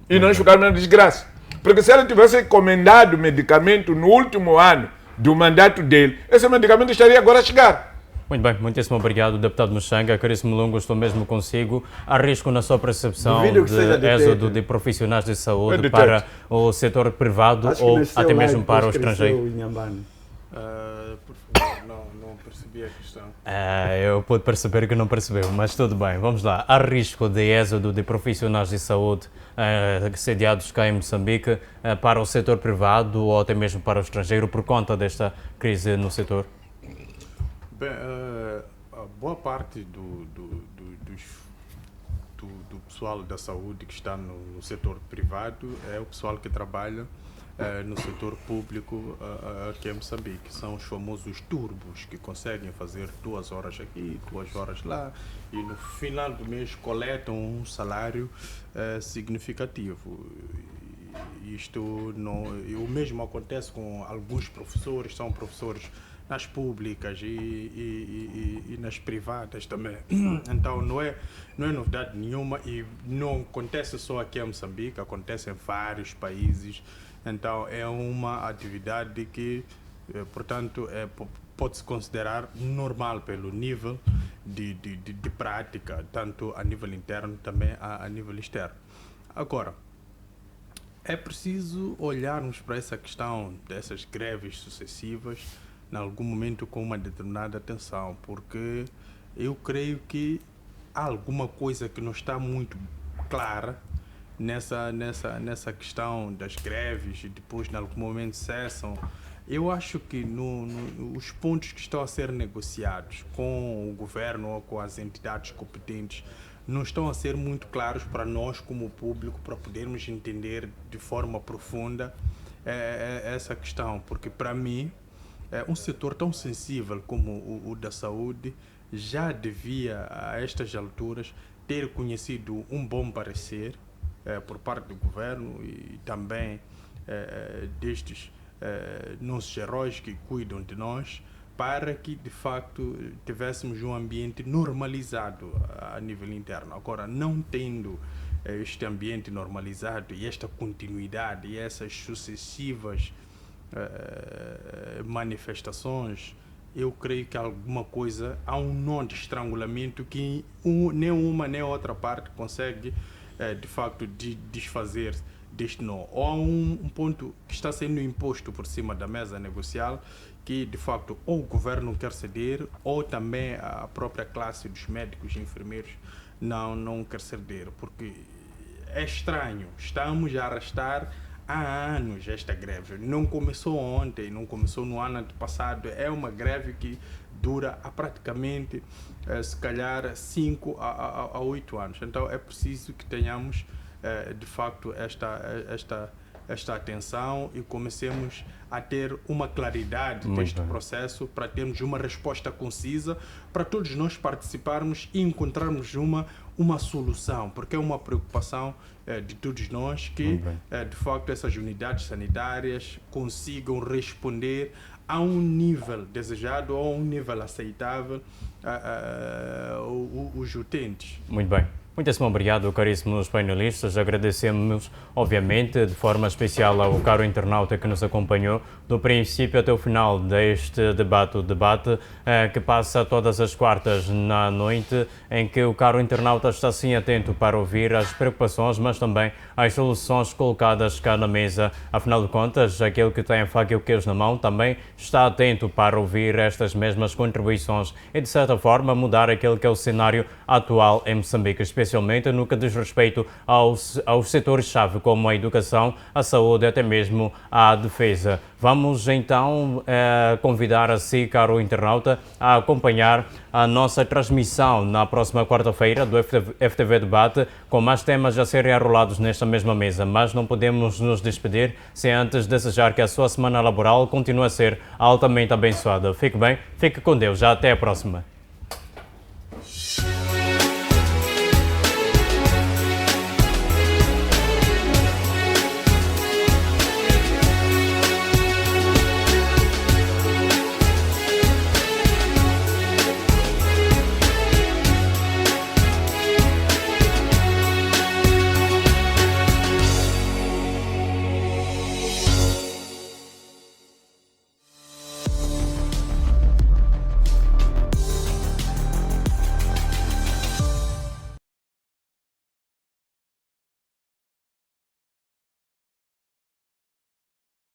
E não ficar na desgraça. Porque se ele tivesse encomendado medicamento no último ano do mandato dele, esse medicamento estaria agora a chegar. Muito bem, muitíssimo obrigado, deputado Muxanga. Caríssimo Lungo, estou mesmo consigo. Há risco na sua percepção de êxodo de profissionais de saúde para o setor privado ou até mesmo para o estrangeiro? Por favor, não percebi a questão. Eu pude perceber que não percebeu, mas tudo bem, vamos lá. Há risco de êxodo de profissionais de saúde sediados cá em Moçambique para o setor privado ou até mesmo para o estrangeiro por conta desta crise no setor? Bem, a boa parte do pessoal da saúde que está no setor privado é o pessoal que trabalha no setor público aqui em Moçambique. São os famosos turbos que conseguem fazer 2 horas aqui, 2 horas lá e no final do mês coletam um salário significativo. Isto não, o mesmo acontece com alguns professores, são professores nas públicas e nas privadas também. Então não é novidade nenhuma e não acontece só aqui em Moçambique, acontece em vários países. Então é uma atividade que, portanto, pode-se considerar normal pelo nível de prática, tanto a nível interno também a nível externo. Agora, é preciso olharmos para essa questão dessas greves sucessivas em algum momento com uma determinada atenção, porque eu creio que há alguma coisa que não está muito clara nessa questão das greves e depois em algum momento cessam. Eu acho que os pontos que estão a ser negociados com o governo ou com as entidades competentes não estão a ser muito claros para nós como público, para podermos entender de forma profunda essa questão, porque para mim um setor tão sensível como o da saúde já devia, a estas alturas, ter conhecido um bom parecer por parte do governo e também destes nossos heróis que cuidam de nós, para que de facto tivéssemos um ambiente normalizado a nível interno. Agora, não tendo este ambiente normalizado e esta continuidade e essas sucessivas manifestações, eu creio que alguma coisa, há um nó de estrangulamento que nem uma nem outra parte consegue de facto desfazer deste nó. Ou há um ponto que está sendo imposto por cima da mesa negocial que de facto ou o governo quer ceder ou também a própria classe dos médicos e enfermeiros não quer ceder, porque é estranho, estamos a arrastar há anos esta greve. Não começou ontem, não começou no ano passado. É uma greve que dura praticamente, se calhar, 5 a 8 anos. Então é preciso que tenhamos, de facto, esta atenção e comecemos a ter uma claridade deste processo para termos uma resposta concisa, para todos nós participarmos e encontrarmos uma solução, porque é uma preocupação de todos nós que, de facto, essas unidades sanitárias consigam responder a um nível desejado ou a um nível aceitável os utentes. Muito bem. Muitíssimo obrigado, caríssimos painelistas. Agradecemos, obviamente, de forma especial ao caro internauta que nos acompanhou do princípio até o final deste debate. O debate que passa todas as quartas na noite, em que o caro internauta está sim atento para ouvir as preocupações, mas também as soluções colocadas cá na mesa. Afinal de contas, aquele que tem a faca e o queijo na mão também está atento para ouvir estas mesmas contribuições e, de certa forma, mudar aquele que é o cenário atual em Moçambique, especialmente no que diz respeito aos setores-chave, como a educação, a saúde e até mesmo a defesa. Vamos então convidar a si, caro internauta, a acompanhar a nossa transmissão na próxima quarta-feira do FTV Debate, com mais temas a serem arrolados nesta mesma mesa. Mas não podemos nos despedir sem antes desejar que a sua semana laboral continue a ser altamente abençoada. Fique bem, fique com Deus. Já até a próxima.